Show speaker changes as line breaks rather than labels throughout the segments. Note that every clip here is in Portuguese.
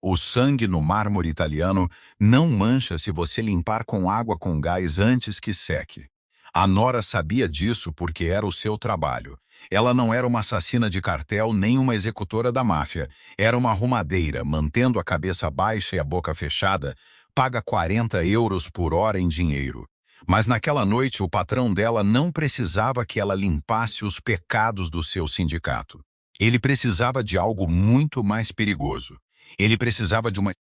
O sangue no mármore italiano não mancha se você limpar com água com gás antes que seque. A Nora sabia disso porque era o seu trabalho. Ela não era uma assassina de cartel nem uma executora da máfia. Era uma arrumadeira, mantendo a cabeça baixa e a boca fechada, paga 40 euros por hora em dinheiro. Mas naquela noite o patrão dela não precisava que ela limpasse os pecados do seu sindicato. Ele precisava de algo muito mais perigoso. Ele precisava de uma...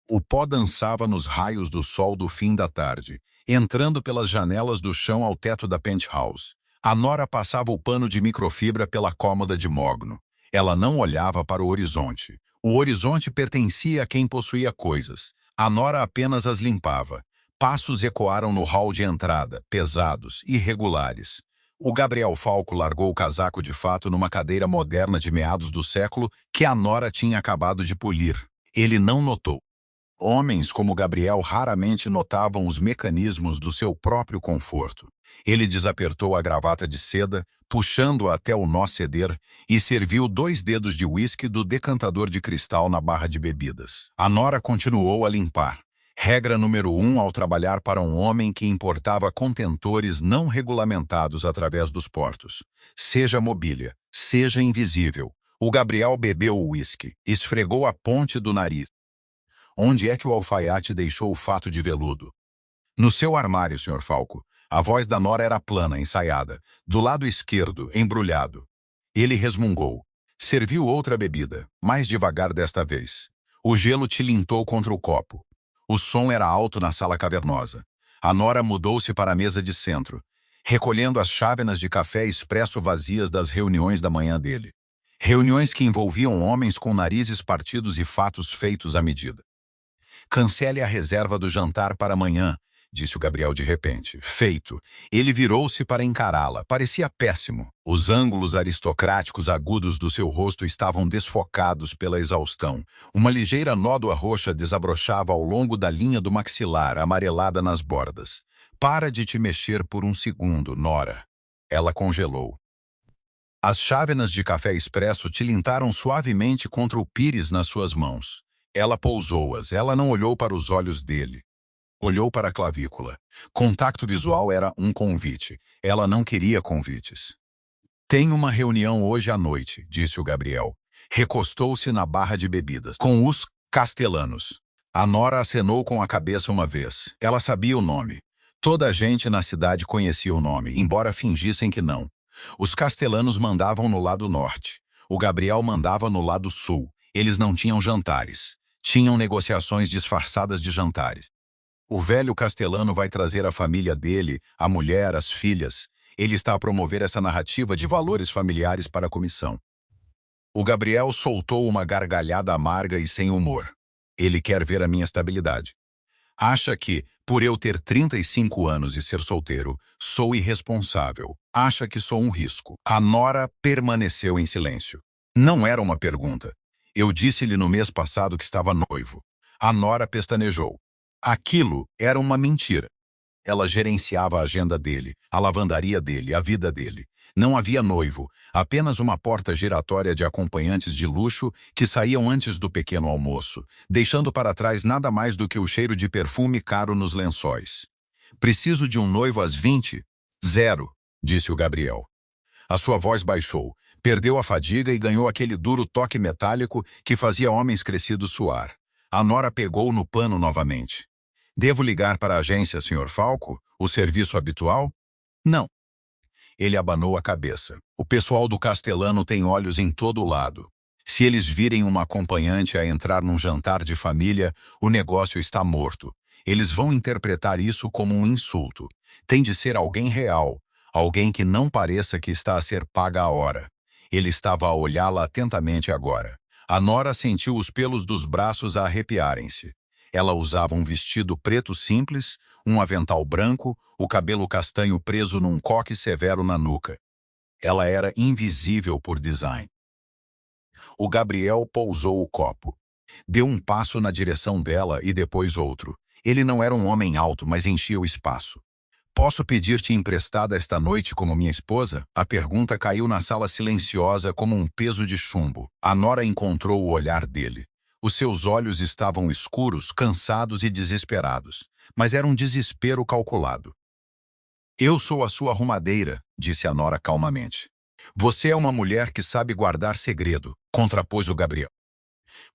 O pó dançava nos raios do sol do fim da tarde, entrando pelas janelas do chão ao teto da penthouse. A Nora passava o pano de microfibra pela cômoda de mogno. Ela não olhava para o horizonte. O horizonte pertencia a quem possuía coisas. A Nora apenas as limpava. Passos ecoaram no hall de entrada, pesados, irregulares. O Gabriel Falco largou o casaco de fato numa cadeira moderna de meados do século que a Nora tinha acabado de polir. Ele não notou. Homens como Gabriel raramente notavam os mecanismos do seu próprio conforto. Ele desapertou a gravata de seda, puxando-a até o nó ceder, e serviu 2 dedos de uísque do decantador de cristal na barra de bebidas. A Nora continuou a limpar. Regra número 1 ao trabalhar para um homem que importava contentores não regulamentados através dos portos. Seja mobília, seja invisível. O Gabriel bebeu o uísque, esfregou a ponte do nariz. Onde é que o alfaiate deixou o fato de veludo? No seu armário, Sr. Falco. A voz da Nora era plana, ensaiada. Do lado esquerdo, embrulhado. Ele resmungou. Serviu outra bebida, mais devagar desta vez. O gelo tilintou contra o copo. O som era alto na sala cavernosa. A Nora mudou-se para a mesa de centro, recolhendo as chávenas de café expresso vazias das reuniões da manhã dele. Reuniões que envolviam homens com narizes partidos e fatos feitos à medida. Cancele a reserva do jantar para amanhã, disse o Gabriel de repente. Feito. Ele virou-se para encará-la. Parecia péssimo. Os ângulos aristocráticos agudos do seu rosto estavam desfocados pela exaustão. Uma ligeira nódoa roxa desabrochava ao longo da linha do maxilar, amarelada nas bordas. Para de te mexer por um segundo, Nora. Ela congelou. As chávenas de café expresso tilintaram suavemente contra o pires nas suas mãos. Ela pousou-as. Ela não olhou para os olhos dele. Olhou para a clavícula. Contato visual era um convite. Ela não queria convites. Tem uma reunião hoje à noite, disse o Gabriel. Recostou-se na barra de bebidas, com os Castellanos. A Nora acenou com a cabeça uma vez. Ela sabia o nome. Toda a gente na cidade conhecia o nome, embora fingissem que não. Os Castellanos mandavam no lado norte. O Gabriel mandava no lado sul. Eles não tinham jantares. Tinham negociações disfarçadas de jantares. O velho Castellano vai trazer a família dele, a mulher, as filhas. Ele está a promover essa narrativa de valores familiares para a comissão. O Gabriel soltou uma gargalhada amarga e sem humor. Ele quer ver a minha estabilidade. Acha que, por eu ter 35 anos e ser solteiro, sou irresponsável. Acha que sou um risco. A Nora permaneceu em silêncio. Não era uma pergunta. Eu disse-lhe no mês passado que estava noivo. A Nora pestanejou. Aquilo era uma mentira. Ela gerenciava a agenda dele, a lavandaria dele, a vida dele. Não havia noivo, apenas uma porta giratória de acompanhantes de luxo que saíam antes do pequeno almoço, deixando para trás nada mais do que o cheiro de perfume caro nos lençóis. Preciso de um noivo às 20? 0, disse o Gabriel. A sua voz baixou, perdeu a fadiga e ganhou aquele duro toque metálico que fazia homens crescidos suar. A Nora pegou no pano novamente. Devo ligar para a agência, Sr. Falco? O serviço habitual? Não. Ele abanou a cabeça. O pessoal do Castellano tem olhos em todo lado. Se eles virem uma acompanhante a entrar num jantar de família, o negócio está morto. Eles vão interpretar isso como um insulto. Tem de ser alguém real, alguém que não pareça que está a ser paga a hora. Ele estava a olhá-la atentamente agora. A Nora sentiu os pelos dos braços a arrepiarem-se. Ela usava um vestido preto simples, um avental branco, o cabelo castanho preso num coque severo na nuca. Ela era invisível por design. O Gabriel pousou o copo. Deu um passo na direção dela e depois outro. Ele não era um homem alto, mas enchia o espaço. Posso pedir-te emprestada esta noite como minha esposa? A pergunta caiu na sala silenciosa como um peso de chumbo. A Nora encontrou o olhar dele. Os seus olhos estavam escuros, cansados e desesperados, mas era um desespero calculado. Eu sou a sua arrumadeira, disse a nora calmamente. Você é uma mulher que sabe guardar segredo, contrapôs o Gabriel.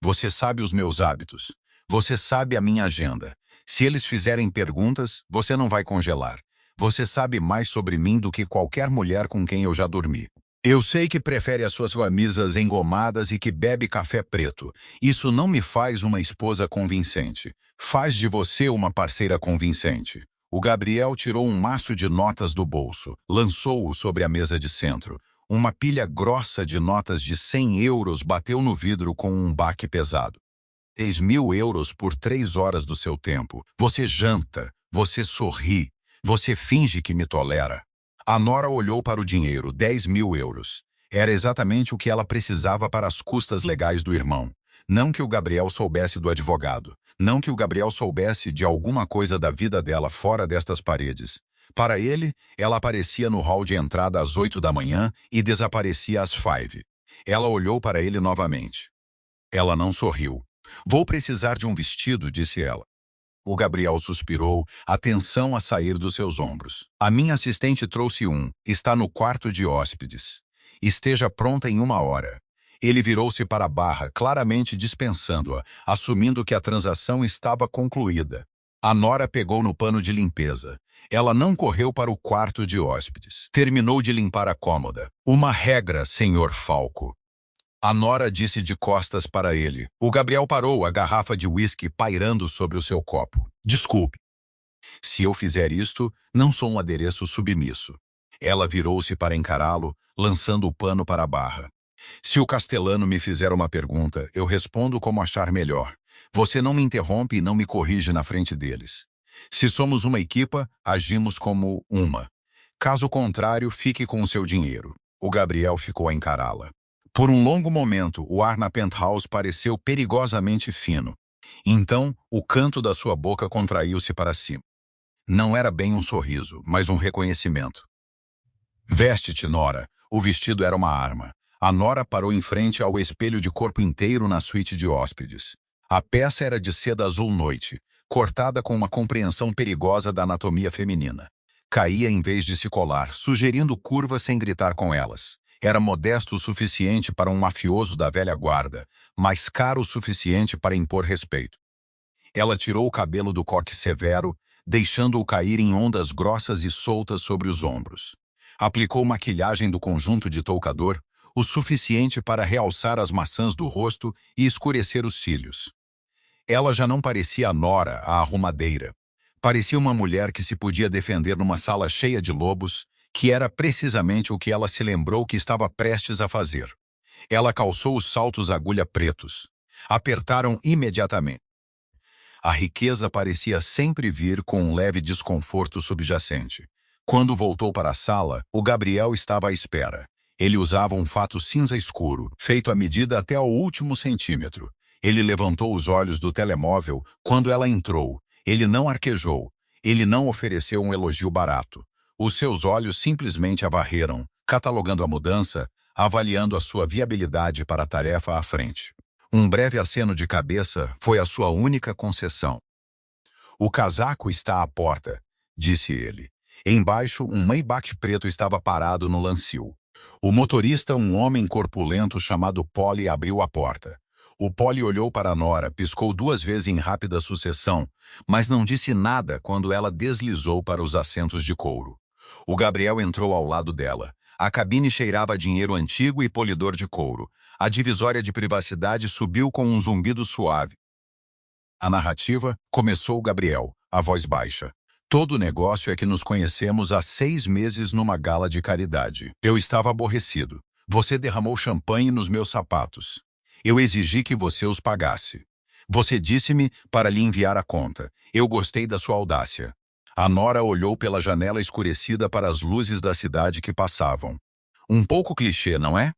Você sabe os meus hábitos. Você sabe a minha agenda. Se eles fizerem perguntas, você não vai congelar. Você sabe mais sobre mim do que qualquer mulher com quem eu já dormi. Eu sei que prefere as suas camisas engomadas e que bebe café preto. Isso não me faz uma esposa convincente. Faz de você uma parceira convincente. O Gabriel tirou um maço de notas do bolso, lançou-o sobre a mesa de centro. Uma pilha grossa de notas de 100 euros bateu no vidro com um baque pesado. 10.000 euros por 3 horas do seu tempo. Você janta, você sorri, você finge que me tolera. A nora olhou para o dinheiro, 10.000 euros. Era exatamente o que ela precisava para as custas legais do irmão. Não que o Gabriel soubesse do advogado. Não que o Gabriel soubesse de alguma coisa da vida dela fora destas paredes. Para ele, ela aparecia no hall de entrada às 8 da manhã e desaparecia às 5. Ela olhou para ele novamente. Ela não sorriu. Vou precisar de um vestido, disse ela. O Gabriel suspirou, a tensão a sair dos seus ombros. A minha assistente trouxe um. Está no quarto de hóspedes. Esteja pronta em 1 hora. Ele virou-se para a barra, claramente dispensando-a, assumindo que a transação estava concluída. A nora pegou no pano de limpeza. Ela não correu para o quarto de hóspedes. Terminou de limpar a cômoda. Uma regra, senhor Falco. A nora disse de costas para ele. O Gabriel parou, a garrafa de uísque pairando sobre o seu copo. Desculpe. Se eu fizer isto, não sou um adereço submisso. Ela virou-se para encará-lo, lançando o pano para a barra. Se o castelano me fizer uma pergunta, eu respondo como achar melhor. Você não me interrompe e não me corrige na frente deles. Se somos uma equipa, agimos como uma. Caso contrário, fique com o seu dinheiro. O Gabriel ficou a encará-la. Por um longo momento, o ar na penthouse pareceu perigosamente fino. Então, o canto da sua boca contraiu-se para cima. Não era bem um sorriso, mas um reconhecimento. Veste-te, Nora. O vestido era uma arma. A Nora parou em frente ao espelho de corpo inteiro na suíte de hóspedes. A peça era de seda azul noite, cortada com uma compreensão perigosa da anatomia feminina. Caía em vez de se colar, sugerindo curvas sem gritar com elas. Era modesto o suficiente para um mafioso da velha guarda, mas caro o suficiente para impor respeito. Ela tirou o cabelo do coque severo, deixando-o cair em ondas grossas e soltas sobre os ombros. Aplicou maquilhagem do conjunto de toucador, o suficiente para realçar as maçãs do rosto e escurecer os cílios. Ela já não parecia a nora, a arrumadeira. Parecia uma mulher que se podia defender numa sala cheia de lobos, que era precisamente o que ela se lembrou que estava prestes a fazer. Ela calçou os saltos agulha pretos. Apertaram imediatamente. A riqueza parecia sempre vir com um leve desconforto subjacente. Quando voltou para a sala, o Gabriel estava à espera. Ele usava um fato cinza escuro, feito à medida até ao último centímetro. Ele levantou os olhos do telemóvel quando ela entrou. Ele não arquejou. Ele não ofereceu um elogio barato. Os seus olhos simplesmente a varreram, catalogando a mudança, avaliando a sua viabilidade para a tarefa à frente. Um breve aceno de cabeça foi a sua única concessão. O casaco está à porta, disse ele. Embaixo, um Maybach preto estava parado no lancio. O motorista, um homem corpulento chamado Polly, abriu a porta. O Polly olhou para a nora, piscou 2 vezes em rápida sucessão, mas não disse nada quando ela deslizou para os assentos de couro. O Gabriel entrou ao lado dela. A cabine cheirava a dinheiro antigo e polidor de couro. A divisória de privacidade subiu com um zumbido suave. A narrativa começou Gabriel, a voz baixa. Todo o negócio é que nos conhecemos há 6 meses numa gala de caridade. Eu estava aborrecido. Você derramou champanhe nos meus sapatos. Eu exigi que você os pagasse. Você disse-me para lhe enviar a conta. Eu gostei da sua audácia. A nora olhou pela janela escurecida para as luzes da cidade que passavam. Um pouco clichê, não é?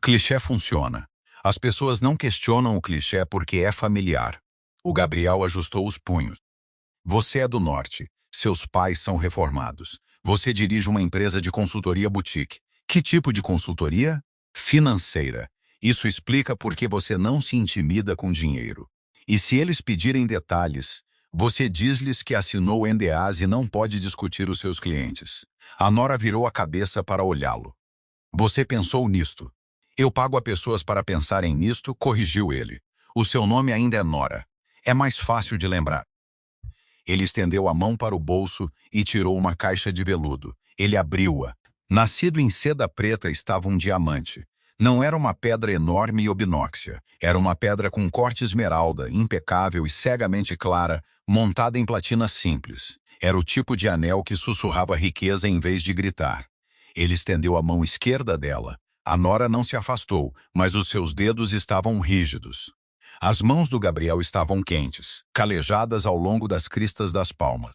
Clichê funciona. As pessoas não questionam o clichê porque é familiar. O Gabriel ajustou os punhos. Você é do norte. Seus pais são reformados. Você dirige uma empresa de consultoria boutique. Que tipo de consultoria? Financeira. Isso explica por que você não se intimida com dinheiro. E se eles pedirem detalhes, você diz-lhes que assinou NDAs e não pode discutir os seus clientes. A Nora virou a cabeça para olhá-lo. Você pensou nisto. Eu pago a pessoas para pensarem nisto, corrigiu ele. O seu nome ainda é Nora. É mais fácil de lembrar. Ele estendeu a mão para o bolso e tirou uma caixa de veludo. Ele abriu-a. Nascido em seda preta estava um diamante. Não era uma pedra enorme e obnóxia. Era uma pedra com corte esmeralda, impecável e cegamente clara, montada em platina simples. Era o tipo de anel que sussurrava riqueza em vez de gritar. Ele estendeu a mão esquerda dela. A Nora não se afastou, mas os seus dedos estavam rígidos. As mãos do Gabriel estavam quentes, calejadas ao longo das cristas das palmas.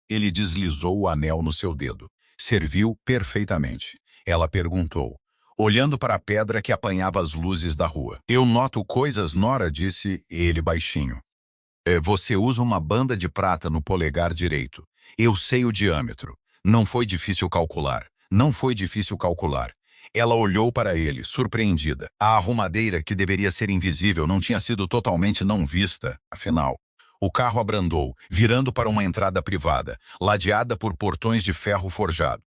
Ele deslizou o anel no seu dedo. Serviu perfeitamente. Ela perguntou, olhando para a pedra que apanhava as luzes da rua. Eu noto coisas, Nora, disse ele baixinho. Você usa uma banda de prata no polegar direito. Eu sei o diâmetro. Não foi difícil calcular. Não foi difícil calcular. Ela olhou para ele, surpreendida. A arrumadeira, que deveria ser invisível, não tinha sido totalmente não vista, afinal. O carro abrandou, virando para uma entrada privada, ladeada por portões de ferro forjado.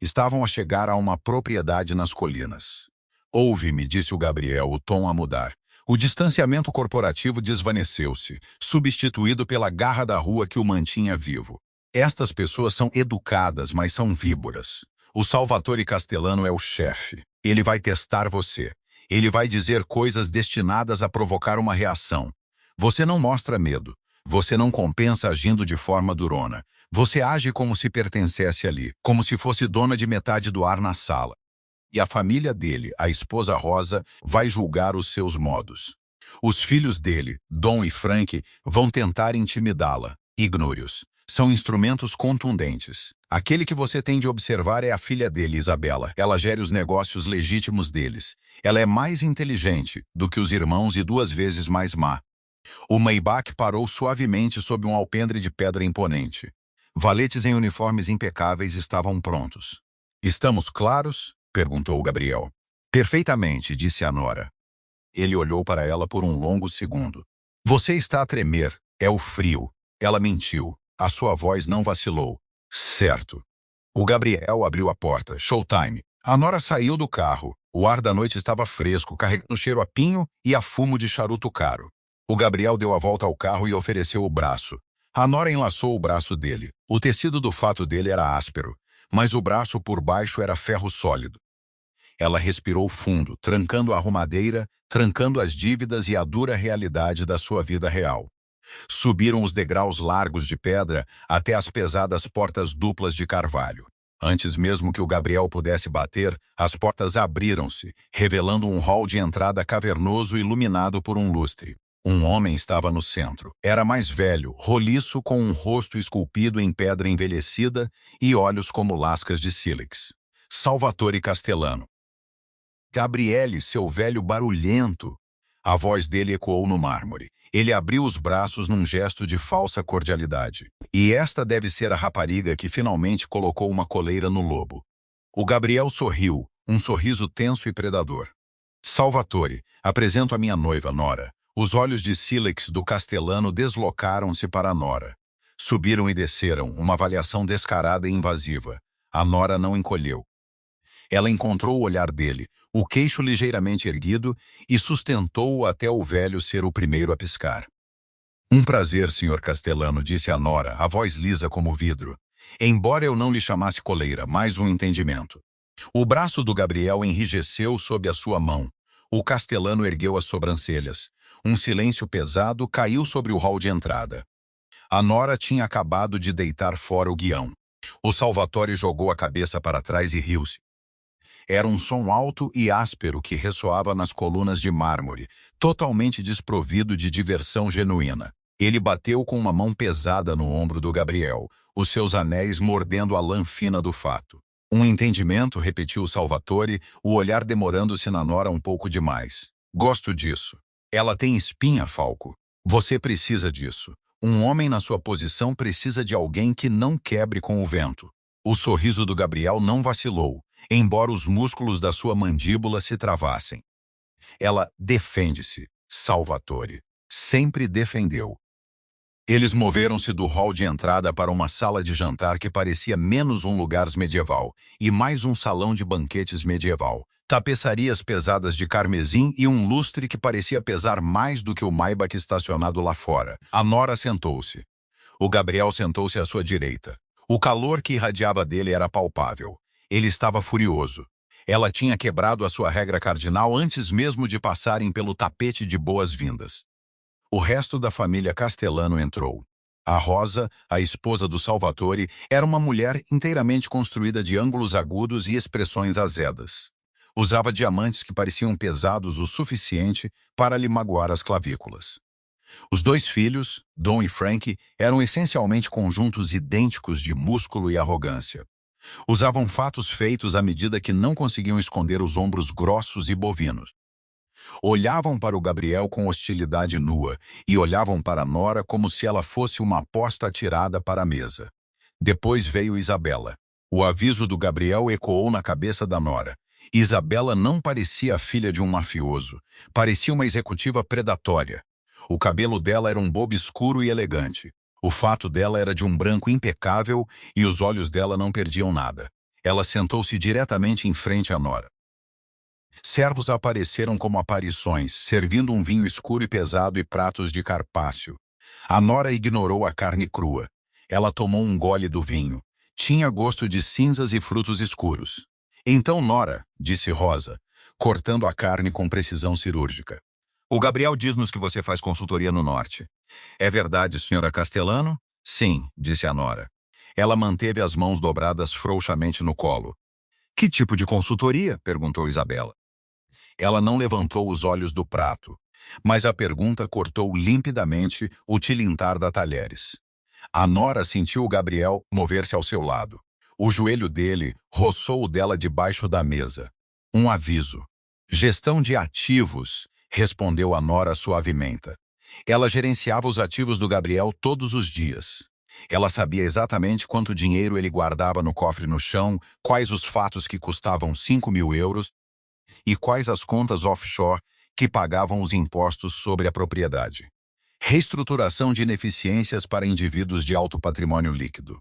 Estavam a chegar a uma propriedade nas colinas. Ouve-me, disse o Gabriel, o tom a mudar. O distanciamento corporativo desvaneceu-se, substituído pela garra da rua que o mantinha vivo. Estas pessoas são educadas, mas são víboras. O Salvatore Castellano é o chefe. Ele vai testar você. Ele vai dizer coisas destinadas a provocar uma reação. Você não mostra medo. Você não compensa agindo de forma durona. Você age como se pertencesse ali, como se fosse dona de metade do ar na sala. E a família dele, a esposa Rosa, vai julgar os seus modos. Os filhos dele, Dom e Frank, vão tentar intimidá-la. Ignore-os. São instrumentos contundentes. Aquele que você tem de observar é a filha dele, Isabela. Ela gere os negócios legítimos deles. Ela é mais inteligente do que os irmãos e 2 vezes mais má. O Maybach parou suavemente sob um alpendre de pedra imponente. Valetes em uniformes impecáveis estavam prontos. Estamos claros? Perguntou Gabriel. Perfeitamente, disse a Nora. Ele olhou para ela por um longo segundo. Você está a tremer. É o frio. Ela mentiu. A sua voz não vacilou. Certo. O Gabriel abriu a porta. Showtime. A Nora saiu do carro. O ar da noite estava fresco, carregando cheiro a pinho e a fumo de charuto caro. O Gabriel deu a volta ao carro e ofereceu o braço. A Nora enlaçou o braço dele. O tecido do fato dele era áspero, mas o braço por baixo era ferro sólido. Ela respirou fundo, trancando a arrumadeira, trancando as dívidas e a dura realidade da sua vida real. Subiram os degraus largos de pedra até as pesadas portas duplas de carvalho. Antes mesmo que o Gabriel pudesse bater, as portas abriram-se, revelando um hall de entrada cavernoso iluminado por um lustre. Um homem estava no centro. Era mais velho, roliço, com um rosto esculpido em pedra envelhecida e olhos como lascas de sílex. Salvatore Castellano. Gabriele, seu velho barulhento. A voz dele ecoou no mármore. Ele abriu os braços num gesto de falsa cordialidade. E esta deve ser a rapariga que finalmente colocou uma coleira no lobo. O Gabriel sorriu, um sorriso tenso e predador. Salvatore, apresento a minha noiva, Nora. Os olhos de sílex do Castellano deslocaram-se para a Nora. Subiram e desceram, uma avaliação descarada e invasiva. A Nora não encolheu. Ela encontrou o olhar dele, o queixo ligeiramente erguido, e sustentou-o até o velho ser o primeiro a piscar. Um prazer, Sr. Castellano, disse a Nora, a voz lisa como vidro. Embora eu não lhe chamasse coleira, mais um entendimento. O braço do Gabriel enrijeceu sob a sua mão. O Castellano ergueu as sobrancelhas. Um silêncio pesado caiu sobre o hall de entrada. A Nora tinha acabado de deitar fora o guião. O Salvatore jogou a cabeça para trás e riu-se. Era um som alto e áspero que ressoava nas colunas de mármore, totalmente desprovido de diversão genuína. Ele bateu com uma mão pesada no ombro do Gabriel, os seus anéis mordendo a lã fina do fato. Um entendimento, repetiu Salvatore, o olhar demorando-se na Nora um pouco demais. Gosto disso. Ela tem espinha, Falco. Você precisa disso. Um homem na sua posição precisa de alguém que não quebre com o vento. O sorriso do Gabriel não vacilou, embora os músculos da sua mandíbula se travassem. Ela defende-se, Salvatore. Sempre defendeu. Eles moveram-se do hall de entrada para uma sala de jantar que parecia menos um lugar medieval e mais um salão de banquetes medieval. Tapeçarias pesadas de carmesim e um lustre que parecia pesar mais do que o Maybach estacionado lá fora. A nora sentou-se. O Gabriel sentou-se à sua direita. O calor que irradiava dele era palpável. Ele estava furioso. Ela tinha quebrado a sua regra cardinal antes mesmo de passarem pelo tapete de boas-vindas. O resto da família Castellano entrou. A Rosa, a esposa do Salvatore, era uma mulher inteiramente construída de ângulos agudos e expressões azedas. Usava diamantes que pareciam pesados o suficiente para lhe magoar as clavículas. Os dois filhos, Dom e Frank, eram essencialmente conjuntos idênticos de músculo e arrogância. Usavam fatos feitos à medida que não conseguiam esconder os ombros grossos e bovinos. Olhavam para o Gabriel com hostilidade nua e olhavam para Nora como se ela fosse uma aposta atirada para a mesa. Depois veio Isabela. O aviso do Gabriel ecoou na cabeça da Nora. Isabela não parecia a filha de um mafioso. Parecia uma executiva predatória. O cabelo dela era um bob escuro e elegante. O fato dela era de um branco impecável e os olhos dela não perdiam nada. Ela sentou-se diretamente em frente a Nora. Servos apareceram como aparições, servindo um vinho escuro e pesado e pratos de carpácio. A Nora ignorou a carne crua. Ela tomou um gole do vinho. Tinha gosto de cinzas e frutos escuros. Então, Nora, disse Rosa, cortando a carne com precisão cirúrgica.
O Gabriel diz-nos que você faz consultoria no norte.
É verdade, senhora Castellano? Sim, disse a Nora. Ela manteve as mãos dobradas frouxamente no colo.
Que tipo de consultoria? Perguntou Isabela.
Ela não levantou os olhos do prato, mas a pergunta cortou limpidamente o tilintar da talheres. A Nora sentiu o Gabriel mover-se ao seu lado. O joelho dele roçou o dela debaixo da mesa. Um aviso. Gestão de ativos, respondeu a Nora suavemente. Ela gerenciava os ativos do Gabriel todos os dias. Ela sabia exatamente quanto dinheiro ele guardava no cofre no chão, quais os fatos que custavam 5.000 euros e quais as contas offshore que pagavam os impostos sobre a propriedade. Reestruturação de ineficiências para indivíduos de alto patrimônio líquido.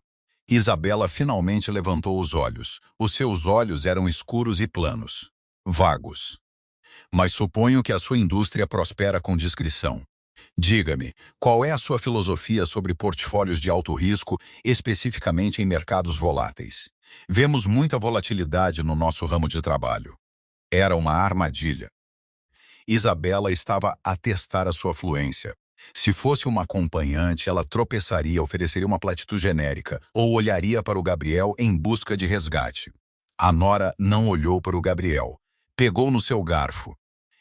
Isabela finalmente levantou os olhos. Os seus olhos eram escuros e planos. Vagos. Mas suponho que a sua indústria prospera com discrição. Diga-me, qual é a sua filosofia sobre portfólios de alto risco, especificamente em mercados voláteis? Vemos muita volatilidade no nosso ramo de trabalho. Era uma armadilha. Isabela estava a testar a sua fluência. Se fosse uma acompanhante, ela tropeçaria, ofereceria uma platitude genérica, ou olharia para o Gabriel em busca de resgate. A Nora não olhou para o Gabriel. Pegou no seu garfo.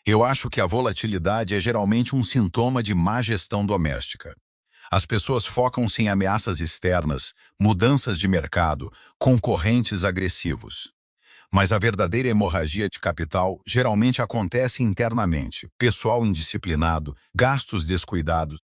Eu acho que a volatilidade é geralmente um sintoma de má gestão doméstica. As pessoas focam-se em ameaças externas, mudanças de mercado, concorrentes agressivos. Mas a verdadeira hemorragia de capital geralmente acontece internamente, pessoal indisciplinado, gastos descuidados,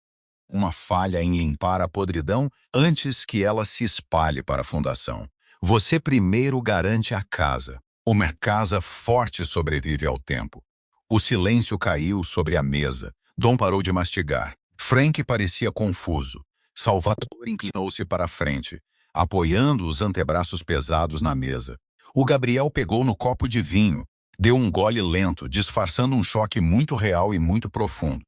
uma falha em limpar a podridão antes que ela se espalhe para a fundação. Você primeiro garante a casa. Uma casa forte sobrevive ao tempo. O silêncio caiu sobre a mesa. Dom parou de mastigar. Frank parecia confuso. Salvatore inclinou-se para a frente, apoiando os antebraços pesados na mesa. O Gabriel pegou no copo de vinho, deu um gole lento, disfarçando um choque muito real e muito profundo.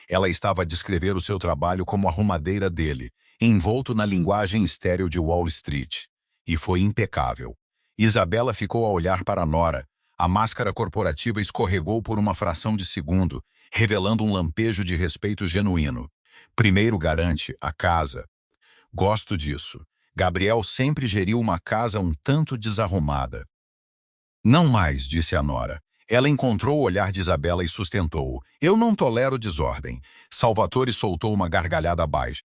Ela estava a descrever o seu trabalho como arrumadeira dele, envolto na linguagem estéril de Wall Street. E foi impecável. Isabela ficou a olhar para Nora. A máscara corporativa escorregou por uma fração de segundo, revelando um lampejo de respeito genuíno. Primeiro garante a casa. Gosto disso. Gabriel sempre geriu uma casa um tanto desarrumada. Não mais, disse a Nora. Ela encontrou o olhar de Isabela e sustentou-o. Eu não tolero desordem. Salvatore soltou uma gargalhada baixa.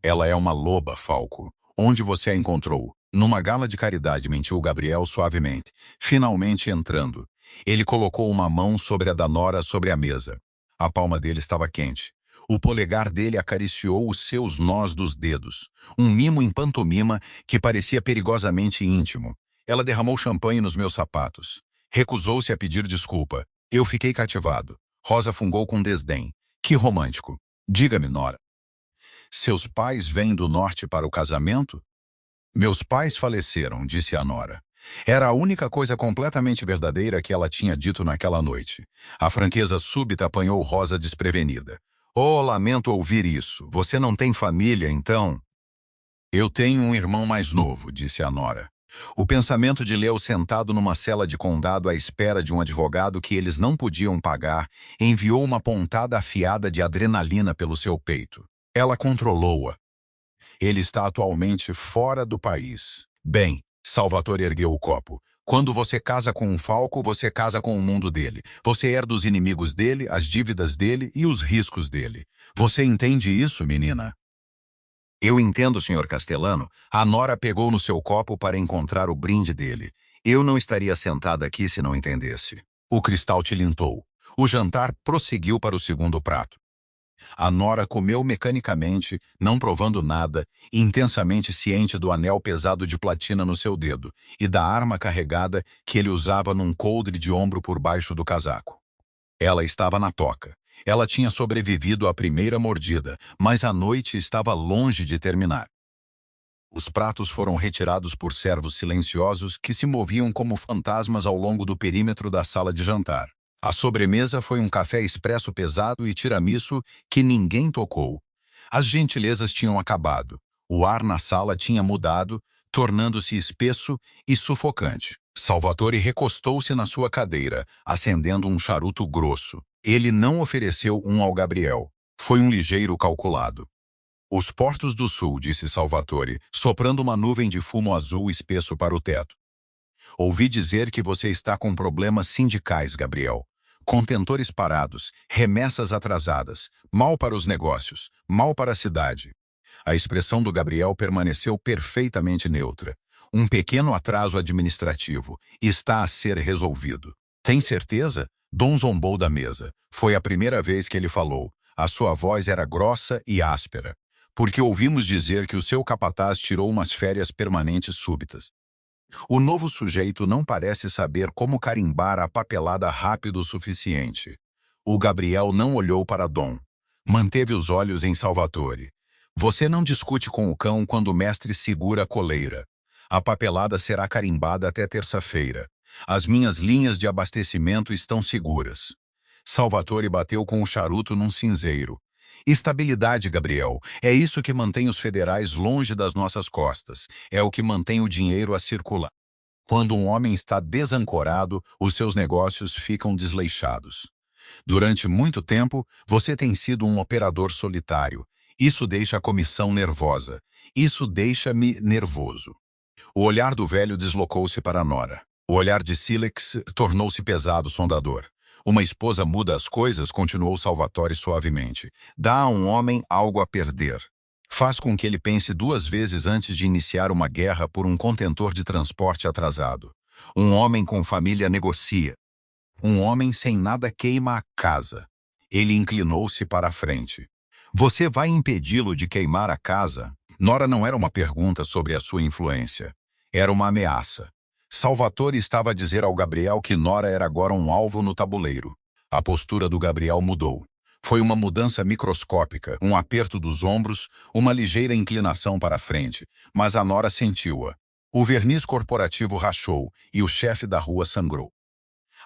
Ela é uma loba, Falco. Onde você a encontrou? Numa gala de caridade, mentiu Gabriel suavemente, finalmente entrando. Ele colocou uma mão sobre a da Nora sobre a mesa. A palma dele estava quente. O polegar dele acariciou os seus nós dos dedos. Um mimo em pantomima que parecia perigosamente íntimo. Ela derramou champanhe nos meus sapatos. Recusou-se a pedir desculpa. Eu fiquei cativado. Rosa fungou com desdém. Que romântico. Diga-me, Nora. Seus pais vêm do norte para o casamento? Meus pais faleceram, disse a Nora. Era a única coisa completamente verdadeira que ela tinha dito naquela noite. A franqueza súbita apanhou Rosa desprevenida. Oh, lamento ouvir isso. Você não tem família, então? Eu tenho um irmão mais novo, disse a Nora. O pensamento de Leo sentado numa cela de condado à espera de um advogado que eles não podiam pagar enviou uma pontada afiada de adrenalina pelo seu peito. Ela controlou-a. Ele está atualmente fora do país. Bem, Salvatore ergueu o copo. Quando você casa com um falco, você casa com o mundo dele. Você herda os inimigos dele, as dívidas dele e os riscos dele. Você entende isso, menina?
Eu entendo, Sr. Castellano.
A Nora pegou no seu copo para encontrar o brinde dele.
Eu não estaria sentada aqui se não entendesse.
O cristal tilintou. O jantar prosseguiu para o segundo prato. A Nora comeu mecanicamente, não provando nada, intensamente ciente do anel pesado de platina no seu dedo e da arma carregada que ele usava num coldre de ombro por baixo do casaco. Ela estava na toca. Ela tinha sobrevivido à primeira mordida, mas a noite estava longe de terminar. Os pratos foram retirados por servos silenciosos que se moviam como fantasmas ao longo do perímetro da sala de jantar. A sobremesa foi um café expresso pesado e tiramisu que ninguém tocou. As gentilezas tinham acabado. O ar na sala tinha mudado, tornando-se espesso e sufocante. Salvatore recostou-se na sua cadeira, acendendo um charuto grosso. Ele não ofereceu um ao Gabriel. Foi um ligeiro calculado. Os portos do sul, disse Salvatore, soprando uma nuvem de fumo azul espesso para o teto. Ouvi dizer que você está com problemas sindicais, Gabriel. Contentores parados, remessas atrasadas, mal para os negócios, mal para a cidade. A expressão do Gabriel permaneceu perfeitamente neutra. Um pequeno atraso administrativo. Está a ser resolvido. Tem certeza? Dom zombou da mesa. Foi a primeira vez que ele falou. A sua voz era grossa e áspera. Porque ouvimos dizer que o seu capataz tirou umas férias permanentes súbitas. O novo sujeito não parece saber como carimbar a papelada rápido o suficiente. O Gabriel não olhou para Dom. Manteve os olhos em Salvatore. Você não discute com o cão quando o mestre segura a coleira. A papelada será carimbada até terça-feira. As minhas linhas de abastecimento estão seguras. Salvatore bateu com o charuto num cinzeiro. Estabilidade, Gabriel. É isso que mantém os federais longe das nossas costas. É o que mantém o dinheiro a circular. Quando um homem está desancorado, os seus negócios ficam desleixados. Durante muito tempo, você tem sido um operador solitário. Isso deixa a comissão nervosa. Isso deixa-me nervoso. O olhar do velho deslocou-se para Nora. O olhar de Sílex tornou-se pesado, sondador. Uma esposa muda as coisas, continuou Salvatore suavemente. Dá a um homem algo a perder. Faz com que ele pense duas vezes antes de iniciar uma guerra por um contentor de transporte atrasado. Um homem com família negocia. Um homem sem nada queima a casa. Ele inclinou-se para a frente. Você vai impedi-lo de queimar a casa? Nora não era uma pergunta sobre a sua influência. Era uma ameaça. Salvatore estava a dizer ao Gabriel que Nora era agora um alvo no tabuleiro. A postura do Gabriel mudou. Foi uma mudança microscópica, um aperto dos ombros, uma ligeira inclinação para a frente, mas a Nora sentiu-a. O verniz corporativo rachou e o chefe da rua sangrou.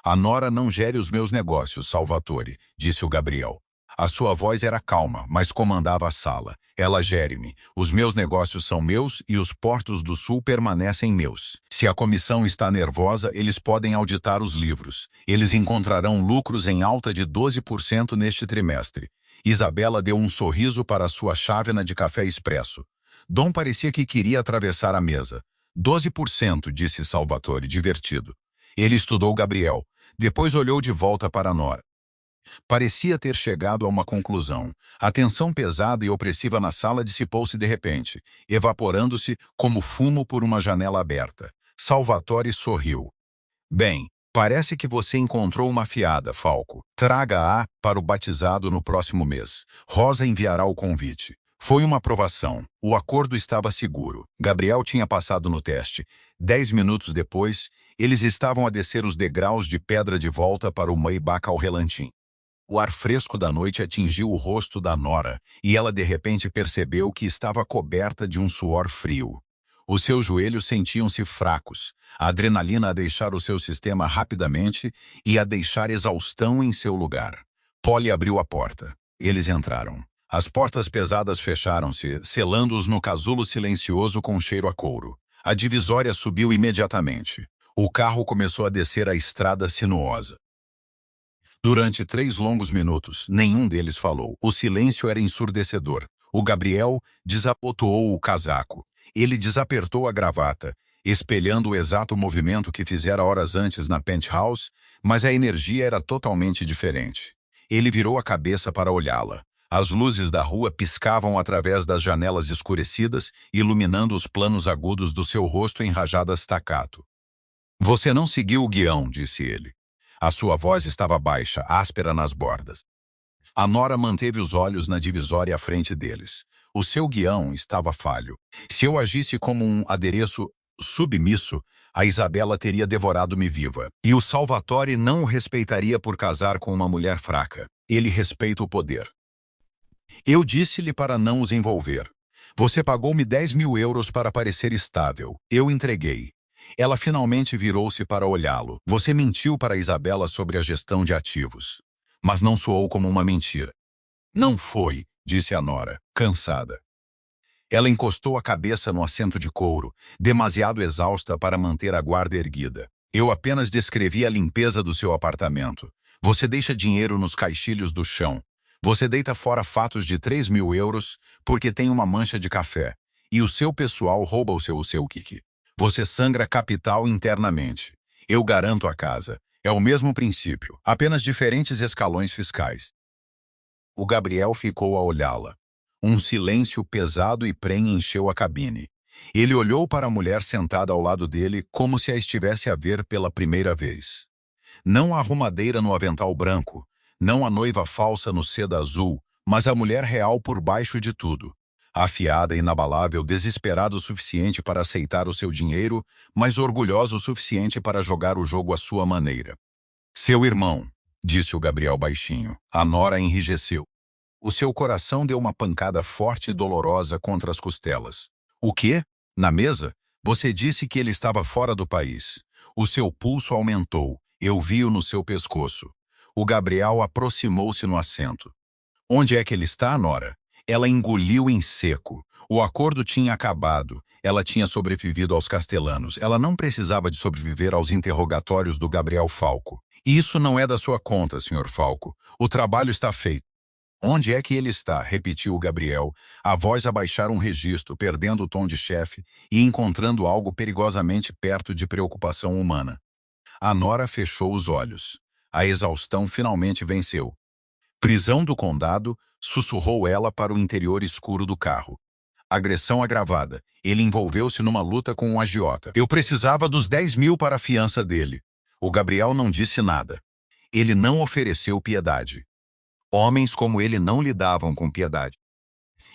A Nora não gere os meus negócios, Salvatore, disse o Gabriel. A sua voz era calma, mas comandava a sala. Ela gere-me. Os meus negócios são meus e os portos do sul permanecem meus. Se a comissão está nervosa, eles podem auditar os livros. Eles encontrarão lucros em alta de 12% neste trimestre. Isabela deu um sorriso para a sua chávena de café expresso. Dom parecia que queria atravessar a mesa. 12%, disse Salvatore, divertido. Ele estudou Gabriel. Depois olhou de volta para Nora. Parecia ter chegado a uma conclusão. A tensão pesada e opressiva na sala dissipou-se de repente, evaporando-se como fumo por uma janela aberta. Salvatore sorriu. Bem, parece que você encontrou uma fiada, Falco. Traga-a para o batizado no próximo mês. Rosa enviará o convite. Foi uma aprovação. O acordo estava seguro. Gabriel tinha passado no teste. 10 minutos depois, Eles estavam a descer os degraus de pedra de volta para o Maybach ao relantim. O ar fresco da noite atingiu o rosto da Nora, e ela de repente percebeu que estava coberta de um suor frio. Os seus joelhos sentiam-se fracos, a adrenalina a deixar o seu sistema rapidamente e a deixar exaustão em seu lugar. Polly abriu a porta. Eles entraram. As portas pesadas fecharam-se, selando-os no casulo silencioso com cheiro a couro. A divisória subiu imediatamente. O carro começou a descer a estrada sinuosa. Durante 3 longos minutos, nenhum deles falou. O silêncio era ensurdecedor. O Gabriel desabotoou o casaco. Ele desapertou a gravata, espelhando o exato movimento que fizera horas antes na penthouse, mas a energia era totalmente diferente. Ele virou a cabeça para olhá-la. As luzes da rua piscavam através das janelas escurecidas, iluminando os planos agudos do seu rosto em rajadas staccato. "Você não seguiu o guião", disse ele. A sua voz estava baixa, áspera nas bordas. A Nora manteve os olhos na divisória à frente deles. O seu guião estava falho. Se eu agisse como um adereço submisso, a Isabela teria devorado-me viva. E o Salvatore não o respeitaria por casar com uma mulher fraca. Ele respeita o poder. Eu disse-lhe para não os envolver. Você pagou-me 10.000 euros para parecer estável. Eu entreguei. Ela finalmente virou-se para olhá-lo. Você mentiu para Isabela sobre a gestão de ativos. Mas não soou como uma mentira. Não foi, disse a Nora, cansada. Ela encostou a cabeça no assento de couro, demasiado exausta para manter a guarda erguida. Eu apenas descrevi a limpeza do seu apartamento. Você deixa dinheiro nos caixilhos do chão. Você deita fora fatos de 3.000 euros porque tem uma mancha de café. E o seu pessoal rouba o seu quique. Você sangra capital internamente. Eu garanto a casa. É o mesmo princípio, apenas diferentes escalões fiscais. O Gabriel ficou a olhá-la. Um silêncio pesado e prenhe encheu a cabine. Ele olhou para a mulher sentada ao lado dele como se a estivesse a ver pela primeira vez. Não a arrumadeira no avental branco, não a noiva falsa no seda azul, mas a mulher real por baixo de tudo. Afiada, inabalável, desesperada o suficiente para aceitar o seu dinheiro, mas orgulhosa o suficiente para jogar o jogo à sua maneira. Seu irmão, disse o Gabriel baixinho. A Nora enrijeceu. O seu coração deu uma pancada forte e dolorosa contra as costelas. O quê? Na mesa? Você disse que ele estava fora do país. O seu pulso aumentou. Eu vi-o no seu pescoço. O Gabriel aproximou-se no assento. Onde é que ele está, Nora? Ela engoliu em seco. O acordo tinha acabado. Ela tinha sobrevivido aos Castellanos. Ela não precisava de sobreviver aos interrogatórios do Gabriel Falco. Isso não é da sua conta, Sr. Falco. O trabalho está feito. Onde é que ele está? Repetiu o Gabriel, a voz a baixar um registro, perdendo o tom de chefe e encontrando algo perigosamente perto de preocupação humana. A Nora fechou os olhos. A exaustão finalmente venceu. Prisão do condado, sussurrou ela para o interior escuro do carro. Agressão agravada. Ele envolveu-se numa luta com um agiota. Eu precisava dos 10.000 para a fiança dele. O Gabriel não disse nada. Ele não ofereceu piedade. Homens como ele não lidavam com piedade.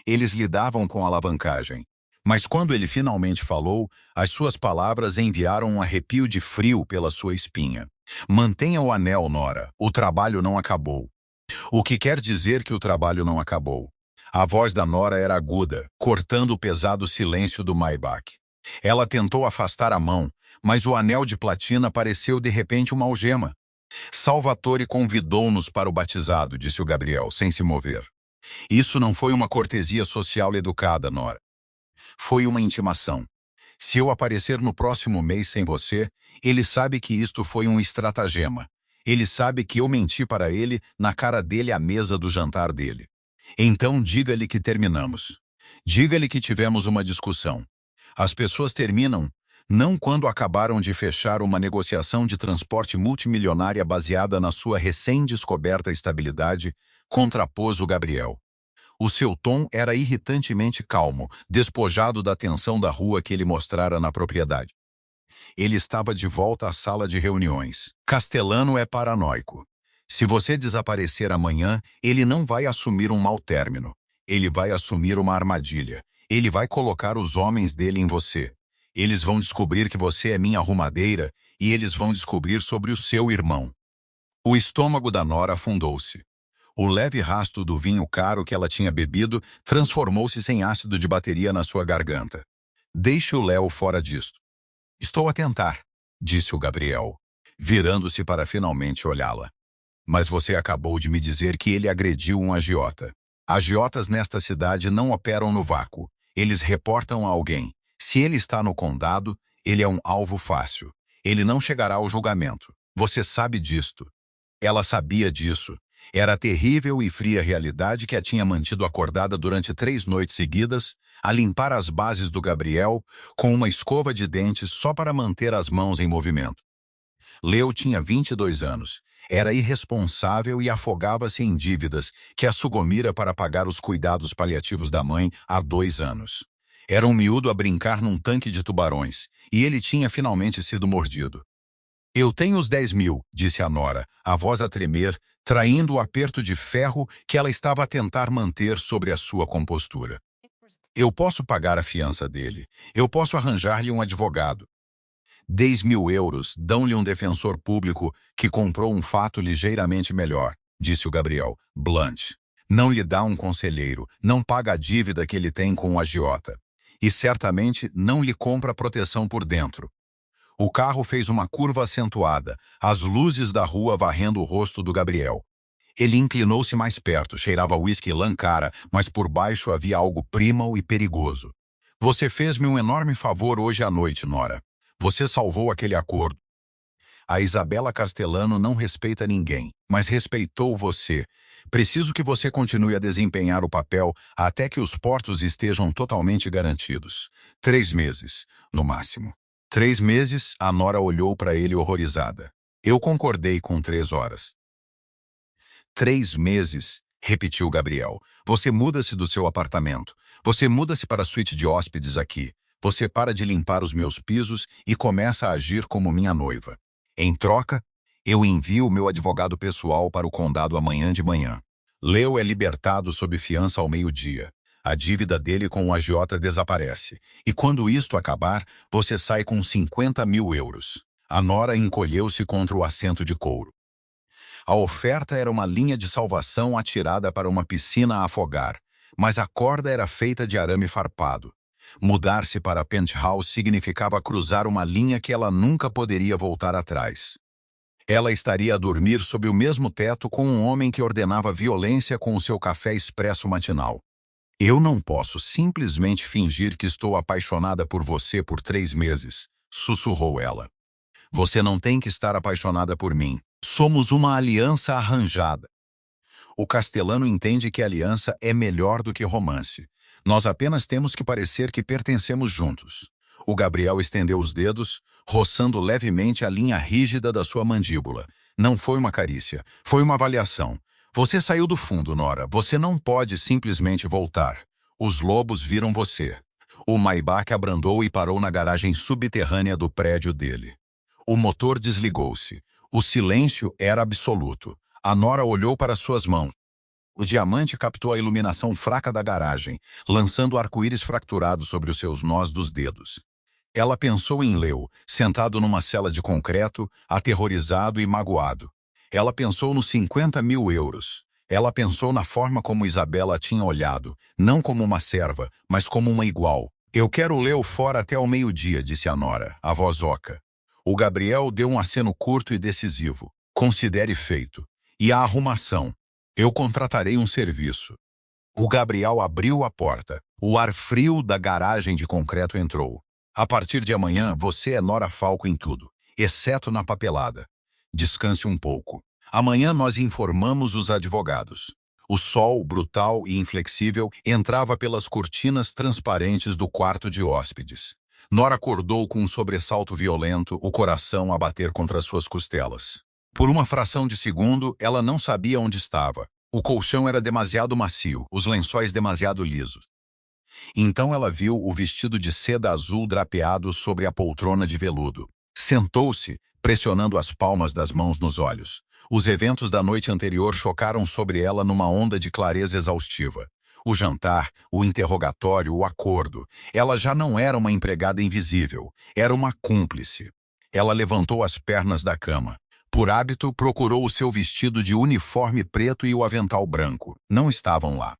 Eles lidavam com alavancagem. Mas quando ele finalmente falou, as suas palavras enviaram um arrepio de frio pela sua espinha. Mantenha o anel, Nora. O trabalho não acabou. O que quer dizer que o trabalho não acabou? A voz da Nora era aguda, cortando o pesado silêncio do Maybach. Ela tentou afastar a mão, mas o anel de platina pareceu de repente uma algema. Salvatore convidou-nos para o batizado, disse o Gabriel, sem se mover. Isso não foi uma cortesia social educada, Nora. Foi uma intimação. Se eu aparecer no próximo mês sem você, ele sabe que isto foi um estratagema. Ele sabe que eu menti para ele na cara dele à mesa do jantar dele. Então diga-lhe que terminamos. Diga-lhe que tivemos uma discussão. As pessoas terminam não quando acabaram de fechar uma negociação de transporte multimilionária baseada na sua recém-descoberta estabilidade, contrapôs o Gabriel. O seu tom era irritantemente calmo, despojado da tensão da rua que ele mostrara na propriedade. Ele estava de volta à sala de reuniões. Castellano é paranoico. Se você desaparecer amanhã, ele não vai assumir um mau término. Ele vai assumir uma armadilha. Ele vai colocar os homens dele em você. Eles vão descobrir que você é minha arrumadeira e eles vão descobrir sobre o seu irmão. O estômago da Nora afundou-se. O leve rastro do vinho caro que ela tinha bebido transformou-se em ácido de bateria na sua garganta. Deixe o Léo fora disto. Estou a tentar, disse o Gabriel, virando-se para finalmente olhá-la. Mas você acabou de me dizer que ele agrediu um agiota. Agiotas nesta cidade não operam no vácuo. Eles reportam a alguém. Se ele está no condado, ele é um alvo fácil. Ele não chegará ao julgamento. Você sabe disto. Ela sabia disso. Era a terrível e fria realidade que a tinha mantido acordada durante 3 noites seguidas, a limpar as bases do Gabriel com uma escova de dentes só para manter as mãos em movimento. Leo tinha 22 anos. Era irresponsável e afogava-se em dívidas que a sugomira para pagar os cuidados paliativos da mãe há 2 anos. Era um miúdo a brincar num tanque de tubarões, e ele tinha finalmente sido mordido. Eu tenho os 10.000, disse a Nora, a voz a tremer, traindo o aperto de ferro que ela estava a tentar manter sobre a sua compostura. Eu posso pagar a fiança dele. Eu posso arranjar-lhe um advogado. 10.000 euros dão-lhe um defensor público que comprou um fato ligeiramente melhor, disse o Gabriel, blunt. Não lhe dá um conselheiro, não paga a dívida que ele tem com o agiota. E certamente não lhe compra proteção por dentro. O carro fez uma curva acentuada, as luzes da rua varrendo o rosto do Gabriel. Ele inclinou-se mais perto, cheirava whisky Lancara, mas por baixo havia algo prímal e perigoso. Você fez-me um enorme favor hoje à noite, Nora. Você salvou aquele acordo. A Isabela Castellano não respeita ninguém, mas respeitou você. Preciso que você continue a desempenhar o papel até que os portos estejam totalmente garantidos. 3 meses, no máximo. 3 meses, a Nora olhou para ele horrorizada. Eu concordei com 3 horas. 3 meses, repetiu Gabriel. Você muda-se do seu apartamento. Você muda-se para a suíte de hóspedes aqui. Você para de limpar os meus pisos e começa a agir como minha noiva. Em troca, eu envio o meu advogado pessoal para o condado amanhã de manhã. Leo é libertado sob fiança ao meio-dia. A dívida dele com o agiota desaparece. E quando isto acabar, você sai com 50.000 euros. A Nora encolheu-se contra o assento de couro. A oferta era uma linha de salvação atirada para uma piscina a afogar, mas a corda era feita de arame farpado. Mudar-se para Penthouse significava cruzar uma linha que ela nunca poderia voltar atrás. Ela estaria a dormir sob o mesmo teto com um homem que ordenava violência com o seu café expresso matinal. Eu não posso simplesmente fingir que estou apaixonada por você por 3 meses, sussurrou ela. Você não tem que estar apaixonada por mim. Somos uma aliança arranjada. O castelano entende que aliança é melhor do que romance. Nós apenas temos que parecer que pertencemos juntos. O Gabriel estendeu os dedos, roçando levemente a linha rígida da sua mandíbula. Não foi uma carícia, foi uma avaliação. Você saiu do fundo, Nora. Você não pode simplesmente voltar. Os lobos viram você. O Maybach abrandou e parou na garagem subterrânea do prédio dele. O motor desligou-se. O silêncio era absoluto. A Nora olhou para suas mãos. O diamante captou a iluminação fraca da garagem, lançando arco-íris fracturado sobre os seus nós dos dedos. Ela pensou em Leo, sentado numa cela de concreto, aterrorizado e magoado. Ela pensou nos 50.000 euros. Ela pensou na forma como Isabela tinha olhado, não como uma serva, mas como uma igual. Eu quero Leo fora até ao meio-dia, disse a Nora, a voz oca. O Gabriel deu um aceno curto e decisivo. Considere feito. E a arrumação. Eu contratarei um serviço. O Gabriel abriu a porta. O ar frio da garagem de concreto entrou. A partir de amanhã, você é Nora Falco em tudo, exceto na papelada. Descanse um pouco. Amanhã nós informamos os advogados. O sol, brutal e inflexível, entrava pelas cortinas transparentes do quarto de hóspedes. Nora acordou com um sobressalto violento, o coração a bater contra suas costelas. Por uma fração de segundo, ela não sabia onde estava. O colchão era demasiado macio, os lençóis demasiado lisos. Então ela viu o vestido de seda azul drapeado sobre a poltrona de veludo. Sentou-se, pressionando as palmas das mãos nos olhos. Os eventos da noite anterior chocaram sobre ela numa onda de clareza exaustiva. O jantar, o interrogatório, o acordo. Ela já não era uma empregada invisível, era uma cúmplice. Ela levantou as pernas da cama. Por hábito, procurou o seu vestido de uniforme preto e o avental branco. Não estavam lá.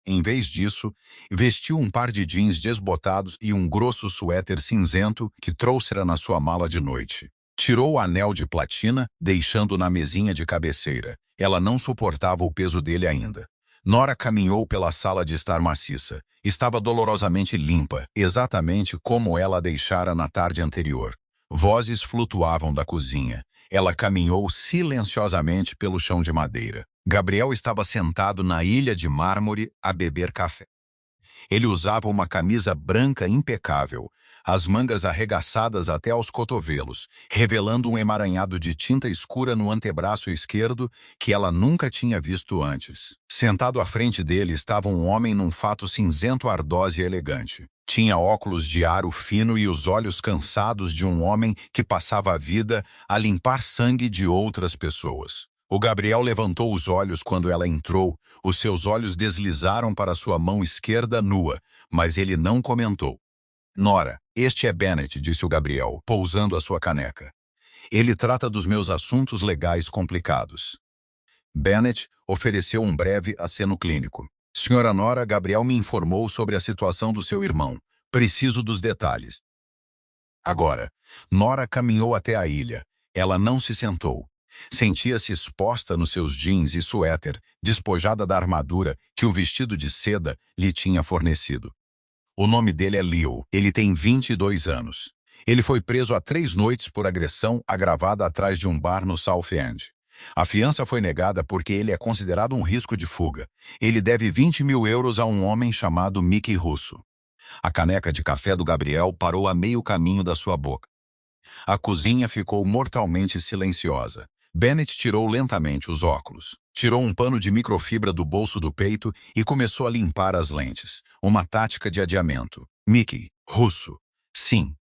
Em vez disso, vestiu um par de jeans desbotados e um grosso suéter cinzento que trouxera na sua mala de noite. Tirou o anel de platina, deixando na mesinha de cabeceira. Ela não suportava o peso dele ainda. Nora caminhou pela sala de estar maciça. Estava dolorosamente limpa, exatamente como ela a deixara na tarde anterior. Vozes flutuavam da cozinha. Ela caminhou silenciosamente pelo chão de madeira. Gabriel estava sentado na ilha de mármore a beber café. Ele usava uma camisa branca impecável, as mangas arregaçadas até aos cotovelos, revelando um emaranhado de tinta escura no antebraço esquerdo que ela nunca tinha visto antes. Sentado à frente dele estava um homem num fato cinzento ardósia e elegante. Tinha óculos de aro fino e os olhos cansados de um homem que passava a vida a limpar sangue de outras pessoas. O Gabriel levantou os olhos quando ela entrou. Os seus olhos deslizaram para sua mão esquerda nua, mas ele não comentou. Nora, este é Bennett, disse o Gabriel, pousando a sua caneca. Ele trata dos meus assuntos legais complicados. Bennett ofereceu um breve aceno clínico. Senhora Nora, Gabriel me informou sobre a situação do seu irmão. Preciso dos detalhes. Agora, Nora caminhou até a ilha. Ela não se sentou. Sentia-se exposta nos seus jeans e suéter, despojada da armadura que o vestido de seda lhe tinha fornecido. O nome dele é Leo. Ele tem 22 anos. Ele foi preso há 3 noites por agressão agravada atrás de um bar no South End. A fiança foi negada porque ele é considerado um risco de fuga. Ele deve 20 mil euros a um homem chamado Mickey Russo. A caneca de café do Gabriel parou a meio caminho da sua boca. A cozinha ficou mortalmente silenciosa. Bennett tirou lentamente os óculos. Tirou um pano de microfibra do bolso do peito e começou a limpar as lentes. Uma tática de adiamento. Mickey, Russo. Sim.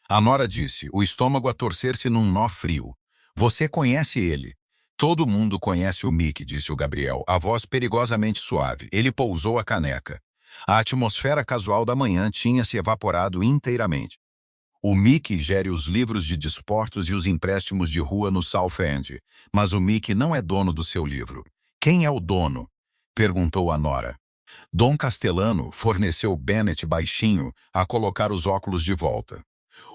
A Nora disse, o estômago a torcer-se num nó frio. Você conhece ele. Todo mundo conhece o Mickey, disse o Gabriel, a voz perigosamente suave. Ele pousou a caneca. A atmosfera casual da manhã tinha se evaporado inteiramente. O Mickey gere os livros de desportos e os empréstimos de rua no South End, mas o Mickey não é dono do seu livro. Quem é o dono? Perguntou a Nora. Dom Castellano forneceu Bennett baixinho a colocar os óculos de volta.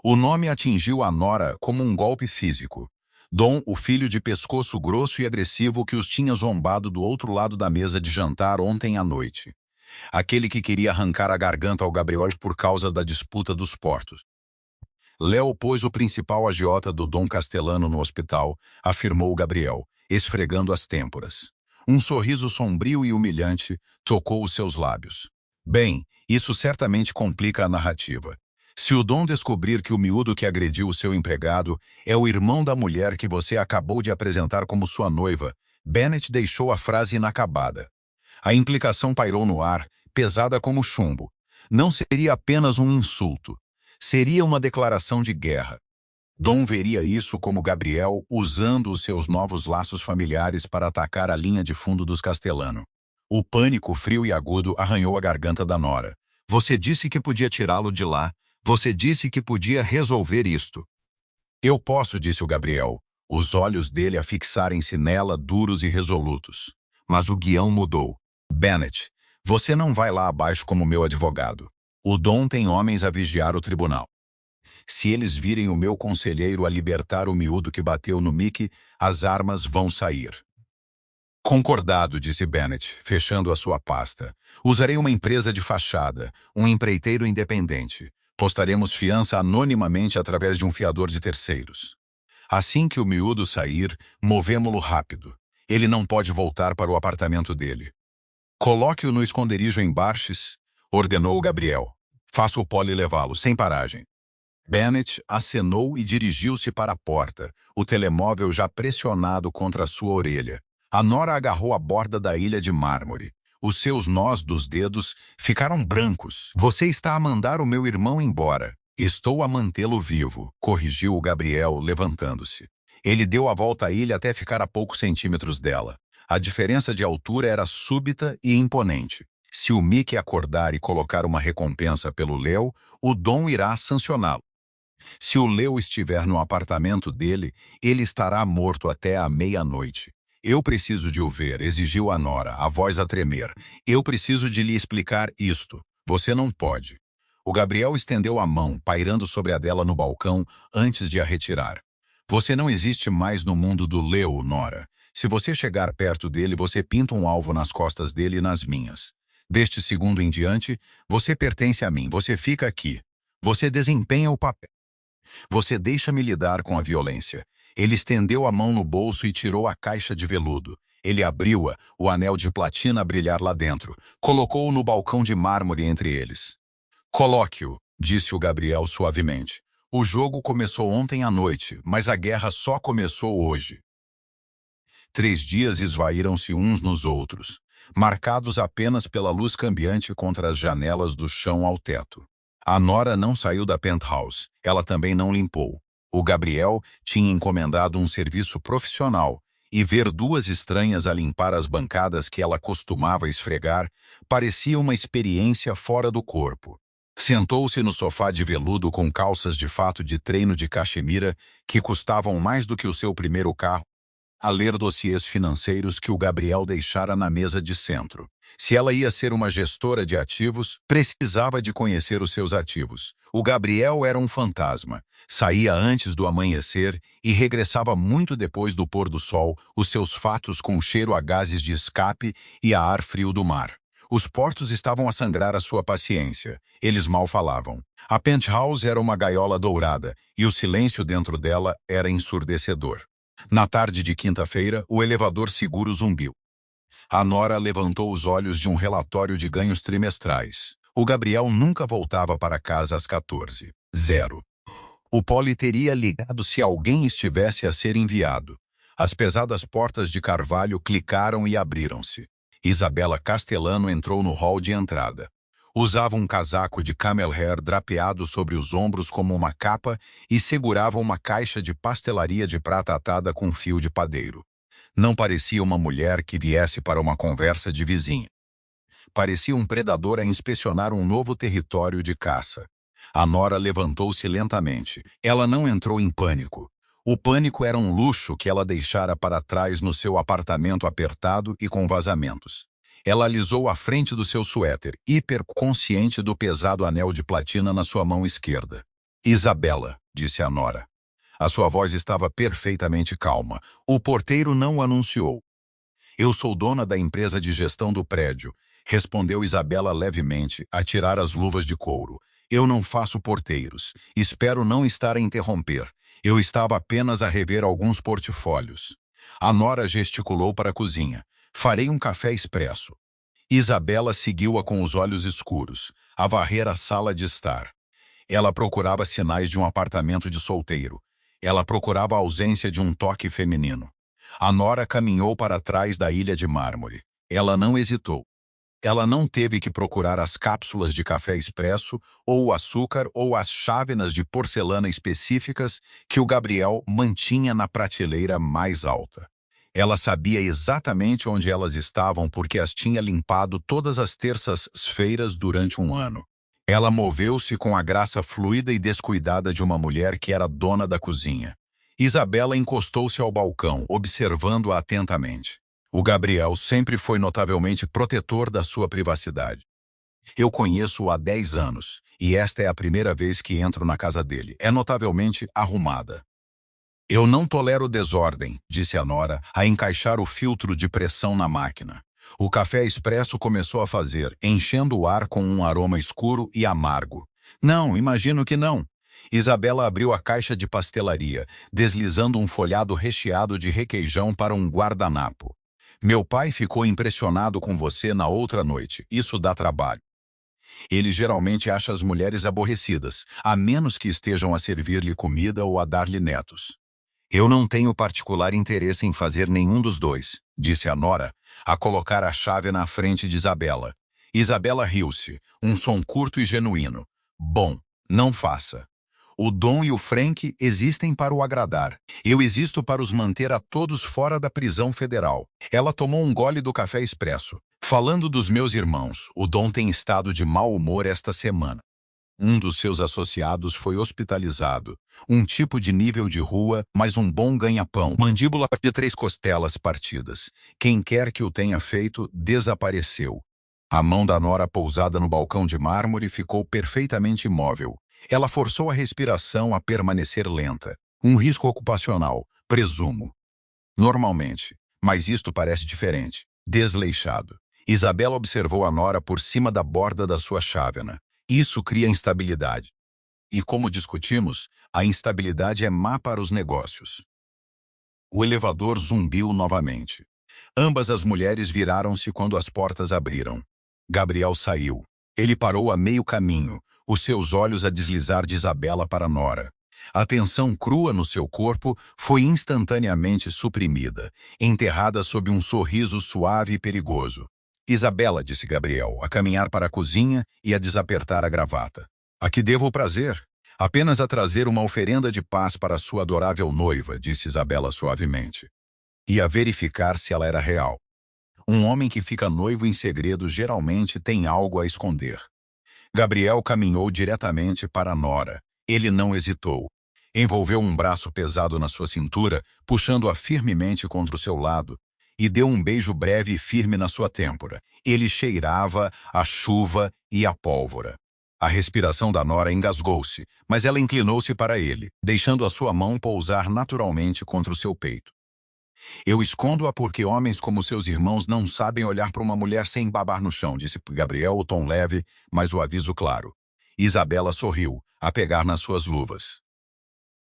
O nome atingiu a Nora como um golpe físico. Dom, o filho de pescoço grosso e agressivo que os tinha zombado do outro lado da mesa de jantar ontem à noite. Aquele que queria arrancar a garganta ao Gabriel por causa da disputa dos portos. Léo pôs o principal agiota do Dom Castellano no hospital, afirmou Gabriel, esfregando as têmporas. Um sorriso sombrio e humilhante tocou os seus lábios. Bem, isso certamente complica a narrativa. Se o Dom descobrir que o miúdo que agrediu o seu empregado é o irmão da mulher que você acabou de apresentar como sua noiva, Bennett deixou a frase inacabada. A implicação pairou no ar, pesada como chumbo. Não seria apenas um insulto. Seria uma declaração de guerra. Dom veria isso como Gabriel usando os seus novos laços familiares para atacar a linha de fundo dos Castellano. O pânico frio e agudo arranhou a garganta da Nora. Você disse que podia tirá-lo de lá. Você disse que podia resolver isto. Eu posso, disse o Gabriel, os olhos dele a fixarem-se nela duros e resolutos. Mas o guião mudou. Bennett, você não vai lá abaixo como meu advogado. O Dom tem homens a vigiar o tribunal. Se eles virem o meu conselheiro a libertar o miúdo que bateu no Mickey, as armas vão sair. Concordado, disse Bennett, fechando a sua pasta. Usarei uma empresa de fachada, um empreiteiro independente. Postaremos fiança anonimamente através de um fiador de terceiros. Assim que o miúdo sair, movemo-lo rápido. Ele não pode voltar para o apartamento dele. Coloque-o no esconderijo em Barches, ordenou Gabriel. Faça o pole levá-lo, sem paragem. Bennett acenou e dirigiu-se para a porta, o telemóvel já pressionado contra sua orelha. A Nora agarrou a borda da ilha de mármore. Os seus nós dos dedos ficaram brancos. Você está a mandar o meu irmão embora. Estou a mantê-lo vivo, corrigiu o Gabriel, levantando-se. Ele deu a volta à ilha até ficar a poucos centímetros dela. A diferença de altura era súbita e imponente. Se o Mickey acordar e colocar uma recompensa pelo Leo, o Dom irá sancioná-lo. Se o Leo estiver no apartamento dele, ele estará morto até a meia-noite. Eu preciso de o ver, exigiu a Nora, a voz a tremer. Eu preciso de lhe explicar isto. Você não pode. O Gabriel estendeu a mão, pairando sobre a dela no balcão, antes de a retirar. Você não existe mais no mundo do Leo, Nora. Se você chegar perto dele, você pinta um alvo nas costas dele e nas minhas. Deste segundo em diante, você pertence a mim, você fica aqui. Você desempenha o papel. Você deixa-me lidar com a violência. Ele estendeu a mão no bolso e tirou a caixa de veludo. Ele abriu-a, o anel de platina a brilhar lá dentro. Colocou-o no balcão de mármore entre eles. Coloque-o, disse o Gabriel suavemente. O jogo começou ontem à noite, mas a guerra só começou hoje. 3 dias esvaíram-se uns nos outros, marcados apenas pela luz cambiante contra as janelas do chão ao teto. A Nora não saiu da penthouse, ela também não limpou. O Gabriel tinha encomendado um serviço profissional, e ver 2 estranhas a limpar as bancadas que ela costumava esfregar parecia uma experiência fora do corpo. Sentou-se no sofá de veludo com calças de fato de treino de cachemira que custavam mais do que o seu primeiro carro, a ler dossiês financeiros que o Gabriel deixara na mesa de centro. Se ela ia ser uma gestora de ativos, precisava de conhecer os seus ativos. O Gabriel era um fantasma. Saía antes do amanhecer e regressava muito depois do pôr do sol, os seus fatos com cheiro a gases de escape e a ar frio do mar. Os portos estavam a sangrar a sua paciência. Eles mal falavam. A penthouse era uma gaiola dourada e o silêncio dentro dela era ensurdecedor. Na tarde de quinta-feira, o elevador seguro zumbiu. A Nora levantou os olhos de um relatório de ganhos trimestrais. O Gabriel nunca voltava para casa às 14h. O Polly teria ligado se alguém estivesse a ser enviado. As pesadas portas de carvalho clicaram e abriram-se. Isabela Castellano entrou no hall de entrada. Usava um casaco de camel hair drapeado sobre os ombros como uma capa e segurava uma caixa de pastelaria de prata atada com fio de padeiro. Não parecia uma mulher que viesse para uma conversa de vizinha. Parecia um predador a inspecionar um novo território de caça. A Nora levantou-se lentamente. Ela não entrou em pânico. O pânico era um luxo que ela deixara para trás no seu apartamento apertado e com vazamentos. Ela alisou a frente do seu suéter, hiperconsciente do pesado anel de platina na sua mão esquerda. Isabela, disse a Nora. A sua voz estava perfeitamente calma. O porteiro não o anunciou. Eu sou dona da empresa de gestão do prédio, respondeu Isabela levemente, a tirar as luvas de couro. Eu não faço porteiros. Espero não estar a interromper. Eu estava apenas a rever alguns portfólios. A Nora gesticulou para a cozinha. Farei um café expresso. Isabela seguiu-a com os olhos escuros, a varrer a sala de estar. Ela procurava sinais de um apartamento de solteiro. Ela procurava a ausência de um toque feminino. A Nora caminhou para trás da ilha de mármore. Ela não hesitou. Ela não teve que procurar as cápsulas de café expresso, ou o açúcar, ou as chávenas de porcelana específicas que o Gabriel mantinha na prateleira mais alta. Ela sabia exatamente onde elas estavam porque as tinha limpado todas as terças-feiras durante um ano. Ela moveu-se com a graça fluida e descuidada de uma mulher que era dona da cozinha. Isabela encostou-se ao balcão, observando-a atentamente. O Gabriel sempre foi notavelmente protetor da sua privacidade. Eu conheço-o há 10 anos, e esta é a primeira vez que entro na casa dele. É notavelmente arrumada. Eu não tolero desordem, disse a Nora, a encaixar o filtro de pressão na máquina. O café expresso começou a fazer, enchendo o ar com um aroma escuro e amargo. Não, imagino que não. Isabela abriu a caixa de pastelaria, deslizando um folhado recheado de requeijão para um guardanapo. Meu pai ficou impressionado com você na outra noite. Isso dá trabalho. Ele geralmente acha as mulheres aborrecidas, a menos que estejam a servir-lhe comida ou a dar-lhe netos. Eu não tenho particular interesse em fazer nenhum dos dois, disse a Nora, a colocar a chave na frente de Isabela. Isabela riu-se, um som curto e genuíno. Bom, não faça. O Dom e o Frank existem para o agradar. Eu existo para os manter a todos fora da prisão federal. Ela tomou um gole do café expresso. Falando dos meus irmãos, o Dom tem estado de mau humor esta semana. Um dos seus associados foi hospitalizado. Um tipo de nível de rua, mas um bom ganha-pão. Mandíbula de 3 costelas partidas. Quem quer que o tenha feito, desapareceu. A mão da nora pousada no balcão de mármore ficou perfeitamente imóvel. Ela forçou a respiração a permanecer lenta. Um risco ocupacional, presumo. Normalmente. Mas isto parece diferente. Desleixado. Isabela observou a nora por cima da borda da sua chávena. Isso cria instabilidade. E como discutimos, a instabilidade é má para os negócios. O elevador zumbiu novamente. Ambas as mulheres viraram-se quando as portas abriram. Gabriel saiu. Ele parou a meio caminho, os seus olhos a deslizar de Isabela para Nora. A tensão crua no seu corpo foi instantaneamente suprimida, enterrada sob um sorriso suave e perigoso. Isabela, disse Gabriel, a caminhar para a cozinha e a desapertar a gravata. A que devo o prazer? Apenas a trazer uma oferenda de paz para sua adorável noiva, disse Isabela suavemente. E a verificar se ela era real. Um homem que fica noivo em segredo geralmente tem algo a esconder. Gabriel caminhou diretamente para Nora. Ele não hesitou. Envolveu um braço pesado na sua cintura, puxando-a firmemente contra o seu lado, e deu um beijo breve e firme na sua têmpora. Ele cheirava a chuva e a pólvora. A respiração da Nora engasgou-se, mas ela inclinou-se para ele, deixando a sua mão pousar naturalmente contra o seu peito. Eu escondo-a porque homens como seus irmãos não sabem olhar para uma mulher sem babar no chão, disse Gabriel, o tom leve, mas o aviso claro. Isabela sorriu, a pegar nas suas luvas.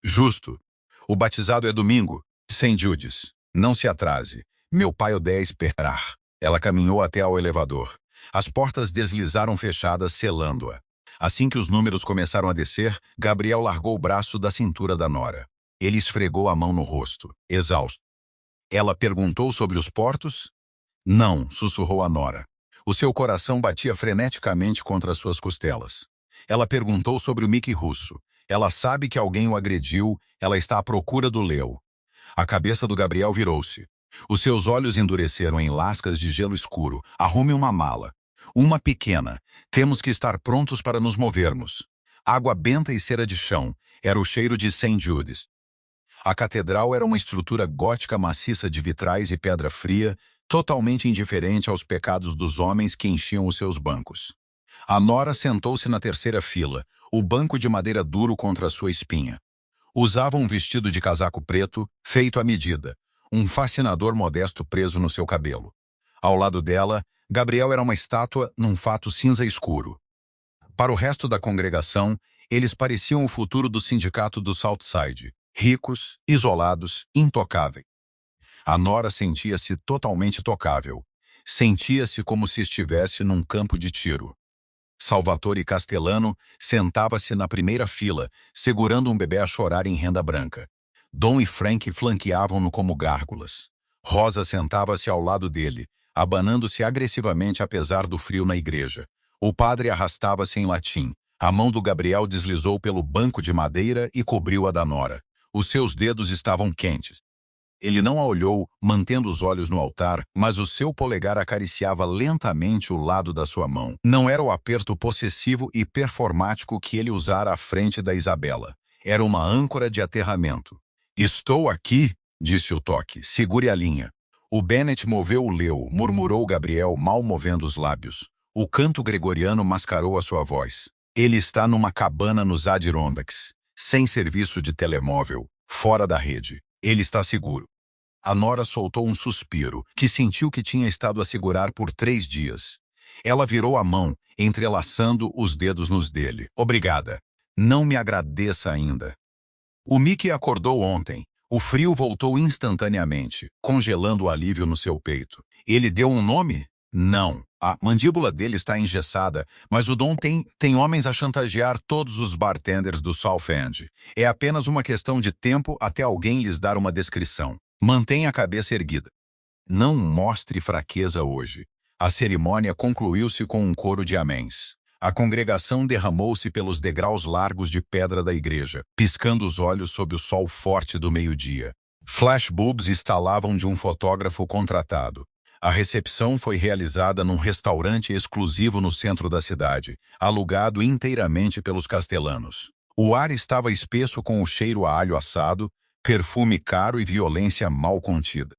Justo. O batizado é domingo, sem Judes. Não se atrase. Meu pai odeia esperar. Ela caminhou até ao elevador. As portas deslizaram fechadas, selando-a. Assim que os números começaram a descer, Gabriel largou o braço da cintura da nora. Ele esfregou a mão no rosto, exausto. Ela perguntou sobre os portos? Não, sussurrou a nora. O seu coração batia freneticamente contra as suas costelas. Ela perguntou sobre o Mickey russo. Ela sabe que alguém o agrediu, ela está à procura do Leo. A cabeça do Gabriel virou-se. Os seus olhos endureceram em lascas de gelo escuro. Arrume uma mala. Uma pequena. Temos que estar prontos para nos movermos. Água benta e cera de chão. Era o cheiro de St. Judas. A catedral era uma estrutura gótica maciça de vitrais e pedra fria, totalmente indiferente aos pecados dos homens que enchiam os seus bancos. A nora sentou-se na terceira fila, o banco de madeira duro contra a sua espinha. Usava um vestido de casaco preto, feito à medida, um fascinador modesto preso no seu cabelo. Ao lado dela, Gabriel era uma estátua num fato cinza escuro. Para o resto da congregação, eles pareciam o futuro do sindicato do Southside. Ricos, isolados, intocáveis. A nora sentia-se totalmente tocável. Sentia-se como se estivesse num campo de tiro. Salvatore Castellano sentava-se na primeira fila, segurando um bebê a chorar em renda branca. Dom e Frank flanqueavam-no como gárgulas. Rosa sentava-se ao lado dele, abanando-se agressivamente apesar do frio na igreja. O padre arrastava-se em latim. A mão do Gabriel deslizou pelo banco de madeira e cobriu a da nora. Os seus dedos estavam quentes. Ele não a olhou, mantendo os olhos no altar, mas o seu polegar acariciava lentamente o lado da sua mão. Não era o aperto possessivo e performático que ele usara à frente da Isabela. Era uma âncora de aterramento. Estou aqui, disse o toque. Segure a linha. O Bennett moveu o leu, murmurou Gabriel, mal movendo os lábios. O canto gregoriano mascarou a sua voz. Ele está numa cabana nos Adirondacks. Sem serviço de telemóvel, fora da rede. Ele está seguro. A nora soltou um suspiro, que sentiu que tinha estado a segurar por 3 dias. Ela virou a mão, entrelaçando os dedos nos dele. Obrigada. Não me agradeça ainda. O Mickey acordou ontem. O frio voltou instantaneamente, congelando o alívio no seu peito. Ele deu um nome? Não. A mandíbula dele está engessada, mas o Dom tem homens a chantagear todos os bartenders do South End. É apenas uma questão de tempo até alguém lhes dar uma descrição. Mantenha a cabeça erguida. Não mostre fraqueza hoje. A cerimônia concluiu-se com um coro de améns. A congregação derramou-se pelos degraus largos de pedra da igreja, piscando os olhos sob o sol forte do meio-dia. Flashbulbs estalavam de um fotógrafo contratado. A recepção foi realizada num restaurante exclusivo no centro da cidade, alugado inteiramente pelos Castelanos. O ar estava espesso com o cheiro a alho assado, perfume caro e violência mal contida.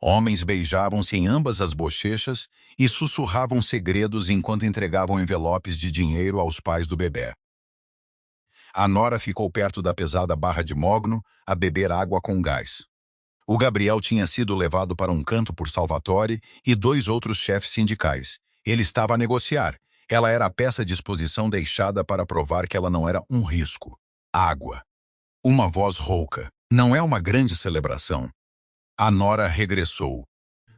Homens beijavam-se em ambas as bochechas e sussurravam segredos enquanto entregavam envelopes de dinheiro aos pais do bebê. A nora ficou perto da pesada barra de mogno a beber água com gás. O Gabriel tinha sido levado para um canto por Salvatore e 2 outros chefes sindicais. Ele estava a negociar. Ela era a peça de exposição deixada para provar que ela não era um risco. Água. Uma voz rouca. Não é uma grande celebração. A nora regressou.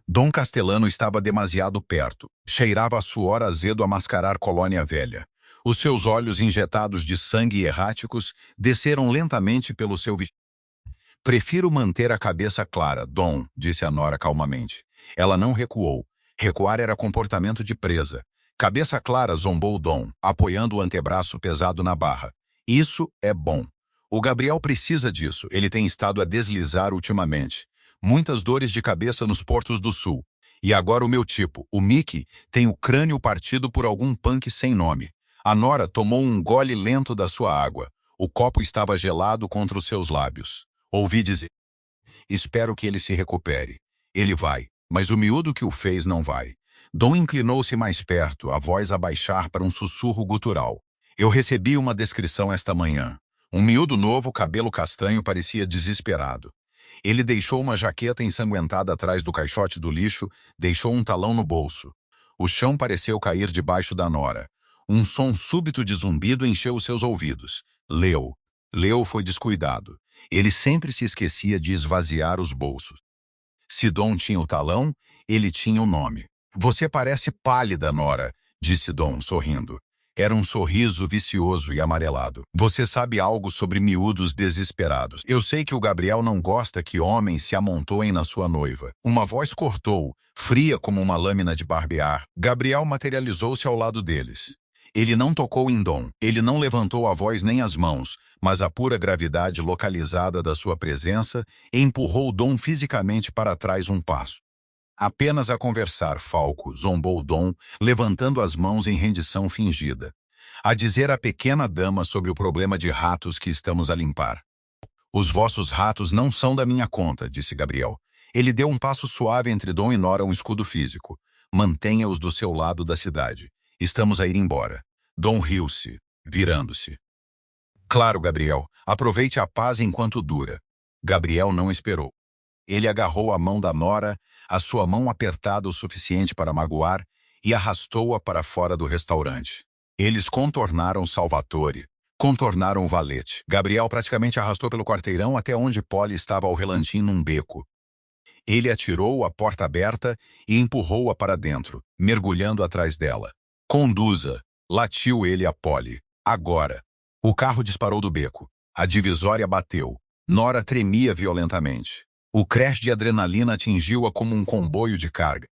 Dom Castelano estava demasiado perto. Cheirava a suor azedo a mascarar colônia velha. Os seus olhos injetados de sangue e erráticos desceram lentamente pelo seu vestido. Prefiro manter a cabeça clara, Dom, disse a nora calmamente. Ela não recuou. Recuar era comportamento de presa. Cabeça clara, zombou Dom, apoiando o antebraço pesado na barra. Isso é bom. O Gabriel precisa disso. Ele tem estado a deslizar ultimamente. Muitas dores de cabeça nos portos do sul. E agora o meu tipo, o Mickey, tem o crânio partido por algum punk sem nome. A nora tomou um gole lento da sua água. O copo estava gelado contra os seus lábios. Ouvi dizer, espero que ele se recupere. Ele vai, mas o miúdo que o fez não vai. Dom inclinou-se mais perto, a voz a baixar para um sussurro gutural. Eu recebi uma descrição esta manhã. Um miúdo novo, cabelo castanho, parecia desesperado. Ele deixou uma jaqueta ensanguentada atrás do caixote do lixo, deixou um talão no bolso. O chão pareceu cair debaixo da nora. Um som súbito de zumbido encheu os seus ouvidos. Leu. Leo foi descuidado. Ele sempre se esquecia de esvaziar os bolsos. Se Dom tinha o talão, ele tinha o nome. Você parece pálida, Nora, disse Dom, sorrindo. Era um sorriso vicioso e amarelado. Você sabe algo sobre miúdos desesperados. Eu sei que o Gabriel não gosta que homens se amontoem na sua noiva. Uma voz cortou, fria como uma lâmina de barbear. Gabriel materializou-se ao lado deles. Ele não tocou em Dom, ele não levantou a voz nem as mãos, mas a pura gravidade localizada da sua presença empurrou Dom fisicamente para trás um passo. Apenas a conversar, Falco, zombou Dom, levantando as mãos em rendição fingida. A dizer à pequena dama sobre o problema de ratos que estamos a limpar. Os vossos ratos não são da minha conta, disse Gabriel. Ele deu um passo suave entre Dom e Nora, um escudo físico. Mantenha-os do seu lado da cidade. Estamos a ir embora. Dom riu-se, virando-se. Claro, Gabriel, aproveite a paz enquanto dura. Gabriel não esperou. Ele agarrou a mão da nora, a sua mão apertada o suficiente para magoar, e arrastou-a para fora do restaurante. Eles contornaram Salvatore, contornaram o valete. Gabriel praticamente arrastou pelo quarteirão até onde Polly estava ao relantim num beco. Ele atirou a porta aberta e empurrou-a para dentro, mergulhando atrás dela. Conduza, latiu ele a Polly. Agora. O carro disparou do beco. A divisória bateu. Nora tremia violentamente. O crash de adrenalina atingiu-a como um comboio de carga.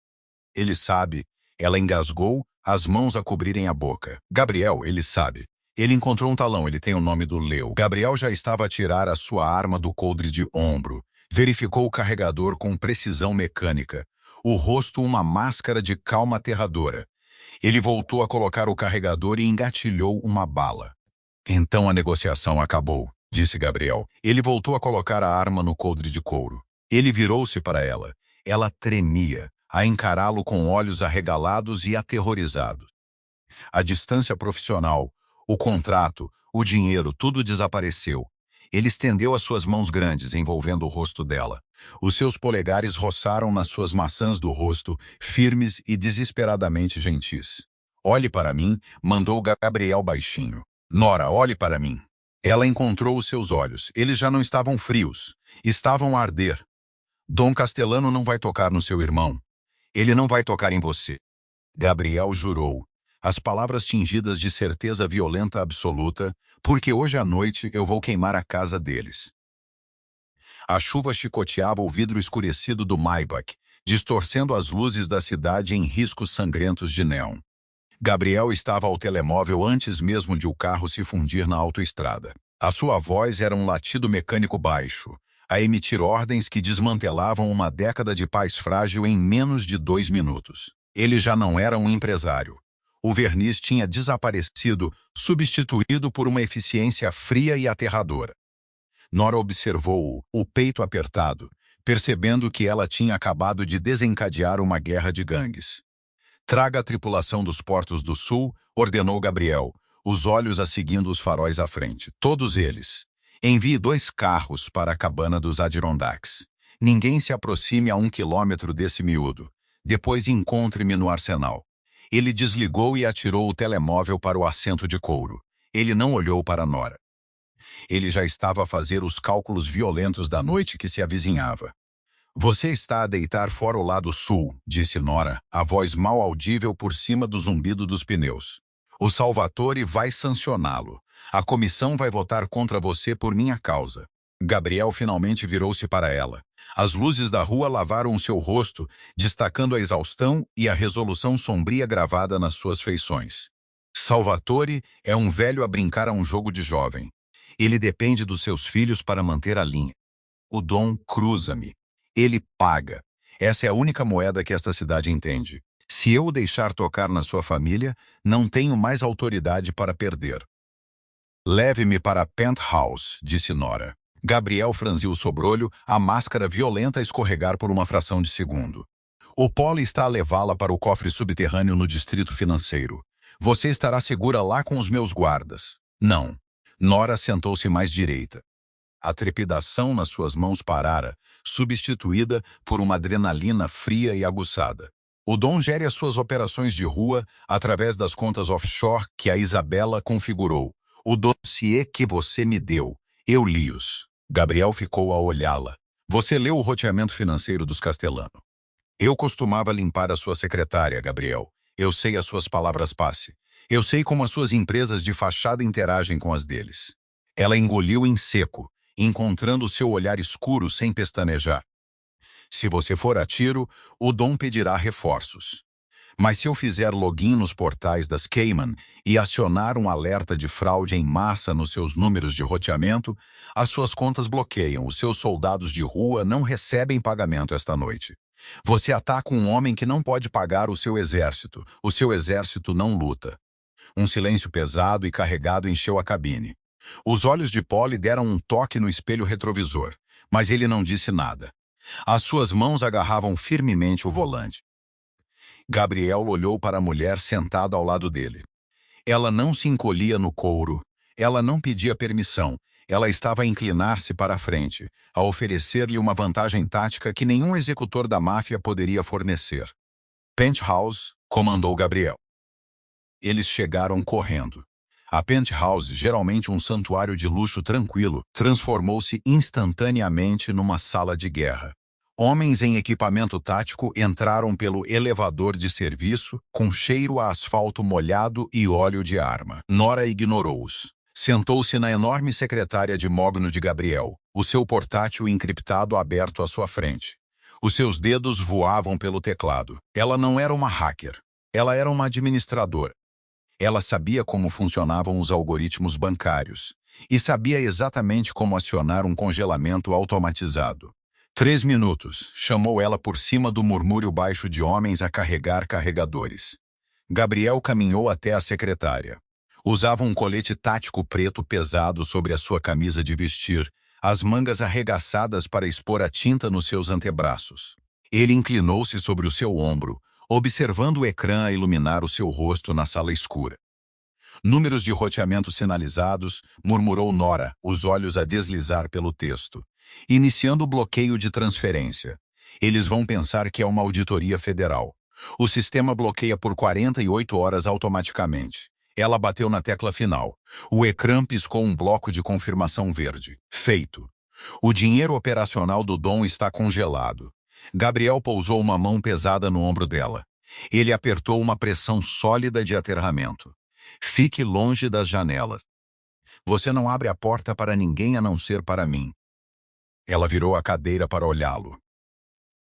Ele sabe. Ela engasgou, as mãos a cobrirem a boca. Gabriel, ele sabe. Ele encontrou um talão, ele tem o nome do Leo. Gabriel já estava a tirar a sua arma do coldre de ombro. Verificou o carregador com precisão mecânica. O rosto uma máscara de calma aterradora. Ele voltou a colocar o carregador e engatilhou uma bala. Então a negociação acabou, disse Gabriel. Ele voltou a colocar a arma no coldre de couro. Ele virou-se para ela. Ela tremia, a encará-lo com olhos arregalados e aterrorizados. A distância profissional, o contrato, o dinheiro, tudo desapareceu. Ele estendeu as suas mãos grandes, envolvendo o rosto dela. Os seus polegares roçaram nas suas maçãs do rosto, firmes e desesperadamente gentis. Olhe para mim, mandou Gabriel baixinho. Nora, olhe para mim. Ela encontrou os seus olhos. Eles já não estavam frios. Estavam a arder. Dom Castelano não vai tocar no seu irmão. Ele não vai tocar em você. Gabriel jurou. As palavras tingidas de certeza violenta absoluta, porque hoje à noite eu vou queimar a casa deles. A chuva chicoteava o vidro escurecido do Maybach, distorcendo as luzes da cidade em riscos sangrentos de neon. Gabriel estava ao telemóvel antes mesmo de o carro se fundir na autoestrada. A sua voz era um latido mecânico baixo. a emitir ordens que desmantelavam uma década de paz frágil em menos de 2 minutos. Ele já não era um empresário. O verniz tinha desaparecido, substituído por uma eficiência fria e aterradora. Nora observou-o, o peito apertado, percebendo que ela tinha acabado de desencadear uma guerra de gangues. Traga a tripulação dos portos do sul, ordenou Gabriel, os olhos a seguindo os faróis à frente. Todos eles. Envie 2 carros para a cabana dos Adirondacks. Ninguém se aproxime a 1 quilômetro desse miúdo. Depois encontre-me no arsenal. Ele desligou e atirou o telemóvel para o assento de couro. Ele não olhou para Nora. Ele já estava a fazer os cálculos violentos da noite que se avizinhava. Você está a deitar fora o lado sul, disse Nora, a voz mal audível por cima do zumbido dos pneus. O Salvatore vai sancioná-lo. A comissão vai votar contra você por minha causa. Gabriel finalmente virou-se para ela. As luzes da rua lavaram seu rosto, destacando a exaustão e a resolução sombria gravada nas suas feições. Salvatore é um velho a brincar a um jogo de jovem. Ele depende dos seus filhos para manter a linha. O Dom cruza-me. Ele paga. Essa é a única moeda que esta cidade entende. Se eu o deixar tocar na sua família, não tenho mais autoridade para perder. Leve-me para a penthouse, disse Nora. Gabriel franziu o sobrolho, a máscara violenta a escorregar por uma fração de segundo. O Polly está a levá-la para o cofre subterrâneo no distrito financeiro. Você estará segura lá com os meus guardas. Não. Nora sentou-se mais direita. A trepidação nas suas mãos parara, substituída por uma adrenalina fria e aguçada. O Dom gere as suas operações de rua através das contas offshore que a Isabela configurou. O dossiê que você me deu, eu li-os. Gabriel ficou a olhá-la. Você leu o roteamento financeiro dos Castellano. Eu costumava limpar a sua secretária, Gabriel. Eu sei as suas palavras-passe. Eu sei como as suas empresas de fachada interagem com as deles. Ela engoliu em seco, encontrando seu olhar escuro sem pestanejar. Se você for a tiro, o Dom pedirá reforços. Mas se eu fizer login nos portais das Cayman e acionar um alerta de fraude em massa nos seus números de roteamento, as suas contas bloqueiam, os seus soldados de rua não recebem pagamento esta noite. Você ataca um homem que não pode pagar o seu exército não luta. Um silêncio pesado e carregado encheu a cabine. Os olhos de Polly deram um toque no espelho retrovisor, mas ele não disse nada. As suas mãos agarravam firmemente o volante. Gabriel olhou para a mulher sentada ao lado dele. Ela não se encolhia no couro, ela não pedia permissão, ela estava a inclinar-se para a frente, a oferecer-lhe uma vantagem tática que nenhum executor da máfia poderia fornecer. Penthouse, comandou Gabriel. Eles chegaram correndo. A penthouse, geralmente um santuário de luxo tranquilo, transformou-se instantaneamente numa sala de guerra. Homens em equipamento tático entraram pelo elevador de serviço, com cheiro a asfalto molhado e óleo de arma. Nora ignorou-os. Sentou-se na enorme secretária de mogno de Gabriel, o seu portátil encriptado aberto à sua frente. Os seus dedos voavam pelo teclado. Ela não era uma hacker. Ela era uma administradora. Ela sabia como funcionavam os algoritmos bancários e sabia exatamente como acionar um congelamento automatizado. 3 minutos, chamou ela por cima do murmúrio baixo de homens a carregar carregadores. Gabriel caminhou até a secretária. Usava um colete tático preto pesado sobre a sua camisa de vestir, as mangas arregaçadas para expor a tinta nos seus antebraços. Ele inclinou-se sobre o seu ombro, observando o ecrã a iluminar o seu rosto na sala escura. Números de roteamento sinalizados, murmurou Nora, os olhos a deslizar pelo texto. Iniciando o bloqueio de transferência. Eles vão pensar que é uma auditoria federal. O sistema bloqueia por 48 horas automaticamente. Ela bateu na tecla final. O ecrã piscou um bloco de confirmação verde. Feito. O dinheiro operacional do Dom está congelado. Gabriel pousou uma mão pesada no ombro dela. Ele apertou uma pressão sólida de aterramento. Fique longe das janelas. Você não abre a porta para ninguém a não ser para mim. Ela virou a cadeira para olhá-lo.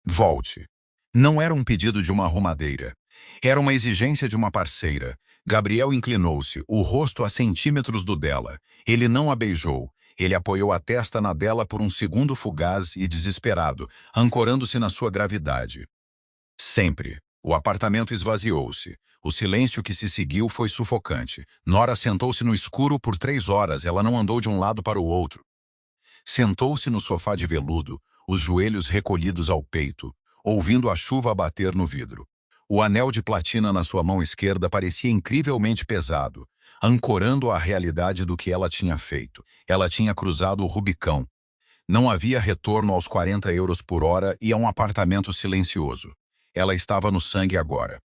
Volte. Não era um pedido de uma arrumadeira. Era uma exigência de uma parceira. Gabriel inclinou-se, o rosto a centímetros do dela. Ele não a beijou. Ele apoiou a testa na dela por um segundo fugaz e desesperado, ancorando-se na sua gravidade. Sempre. O apartamento esvaziou-se. O silêncio que se seguiu foi sufocante. Nora sentou-se no escuro por 3 horas. Ela não andou de um lado para o outro. Sentou-se no sofá de veludo, os joelhos recolhidos ao peito, ouvindo a chuva bater no vidro. O anel de platina na sua mão esquerda parecia incrivelmente pesado, ancorando a realidade do que ela tinha feito. Ela tinha cruzado o Rubicão. Não havia retorno aos 40 euros por hora e a um apartamento silencioso. Ela estava no sangue agora.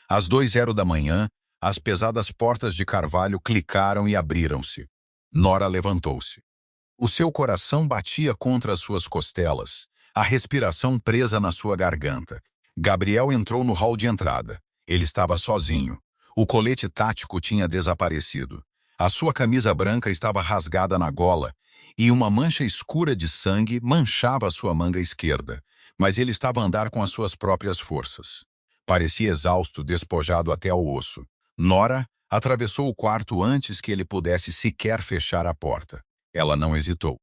Às 2h da manhã, as pesadas portas de carvalho clicaram e abriram-se. Nora levantou-se. O seu coração batia contra as suas costelas, a respiração presa na sua garganta. Gabriel entrou no hall de entrada. Ele estava sozinho. O colete tático tinha desaparecido. A sua camisa branca estava rasgada na gola e uma mancha escura de sangue manchava sua manga esquerda, mas ele estava a andar com as suas próprias forças. Parecia exausto, despojado até ao osso. Nora atravessou o quarto antes que ele pudesse sequer fechar a porta. Ela não hesitou.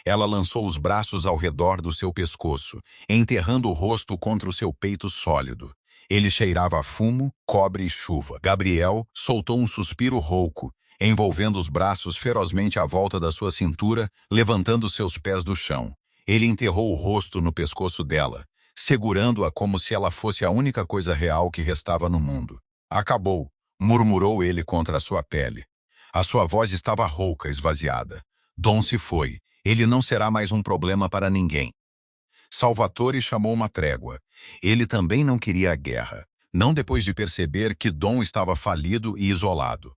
Ela lançou os braços ao redor do seu pescoço, enterrando o rosto contra o seu peito sólido. Ele cheirava a fumo, cobre e chuva. Gabriel soltou um suspiro rouco, envolvendo os braços ferozmente à volta da sua cintura, levantando seus pés do chão. Ele enterrou o rosto no pescoço dela, segurando-a como se ela fosse a única coisa real que restava no mundo. Acabou, murmurou ele contra a sua pele. A sua voz estava rouca, esvaziada. Dom se foi. Ele não será mais um problema para ninguém. Salvatore chamou uma trégua. Ele também não queria a guerra, não depois de perceber que Dom estava falido e isolado.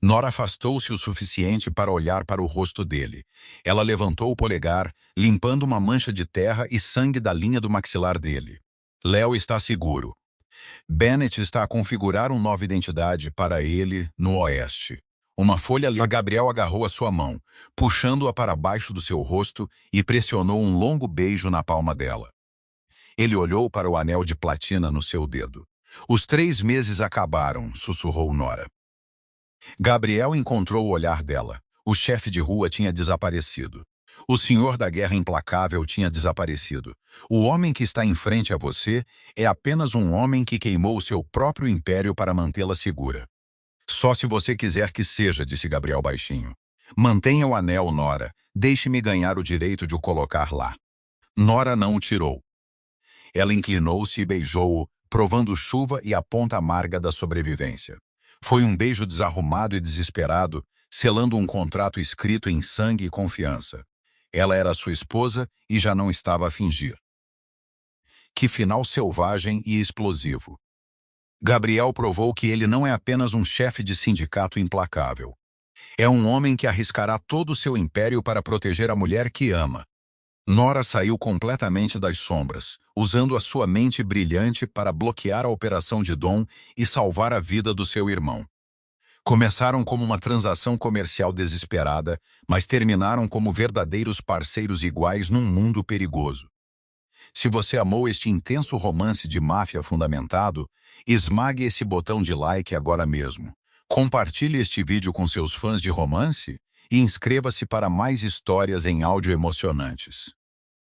Nora afastou-se o suficiente para olhar para o rosto dele. Ela levantou o polegar, limpando uma mancha de terra e sangue da linha do maxilar dele. Léo está seguro. Bennett está a configurar uma nova identidade para ele no oeste. Uma folha lila. Gabriel agarrou a sua mão, puxando-a para baixo do seu rosto e pressionou um longo beijo na palma dela. Ele olhou para o anel de platina no seu dedo. Os 3 meses acabaram, sussurrou Nora. Gabriel encontrou o olhar dela. O chefe de rua tinha desaparecido. O senhor da guerra implacável tinha desaparecido. O homem que está em frente a você é apenas um homem que queimou o seu próprio império para mantê-la segura. Só se você quiser que seja, disse Gabriel baixinho. Mantenha o anel, Nora. Deixe-me ganhar o direito de o colocar lá. Nora não o tirou. Ela inclinou-se e beijou-o, provando chuva e a ponta amarga da sobrevivência. Foi um beijo desarrumado e desesperado, selando um contrato escrito em sangue e confiança. Ela era sua esposa e já não estava a fingir. Que final selvagem e explosivo. Gabriel provou que ele não é apenas um chefe de sindicato implacável. É um homem que arriscará todo o seu império para proteger a mulher que ama. Nora saiu completamente das sombras, usando a sua mente brilhante para bloquear a operação de Dom e salvar a vida do seu irmão. Começaram como uma transação comercial desesperada, mas terminaram como verdadeiros parceiros iguais num mundo perigoso. Se você amou este intenso romance de máfia fundamentado, esmague esse botão de like agora mesmo. Compartilhe este vídeo com seus fãs de romance e inscreva-se para mais histórias em áudio emocionantes.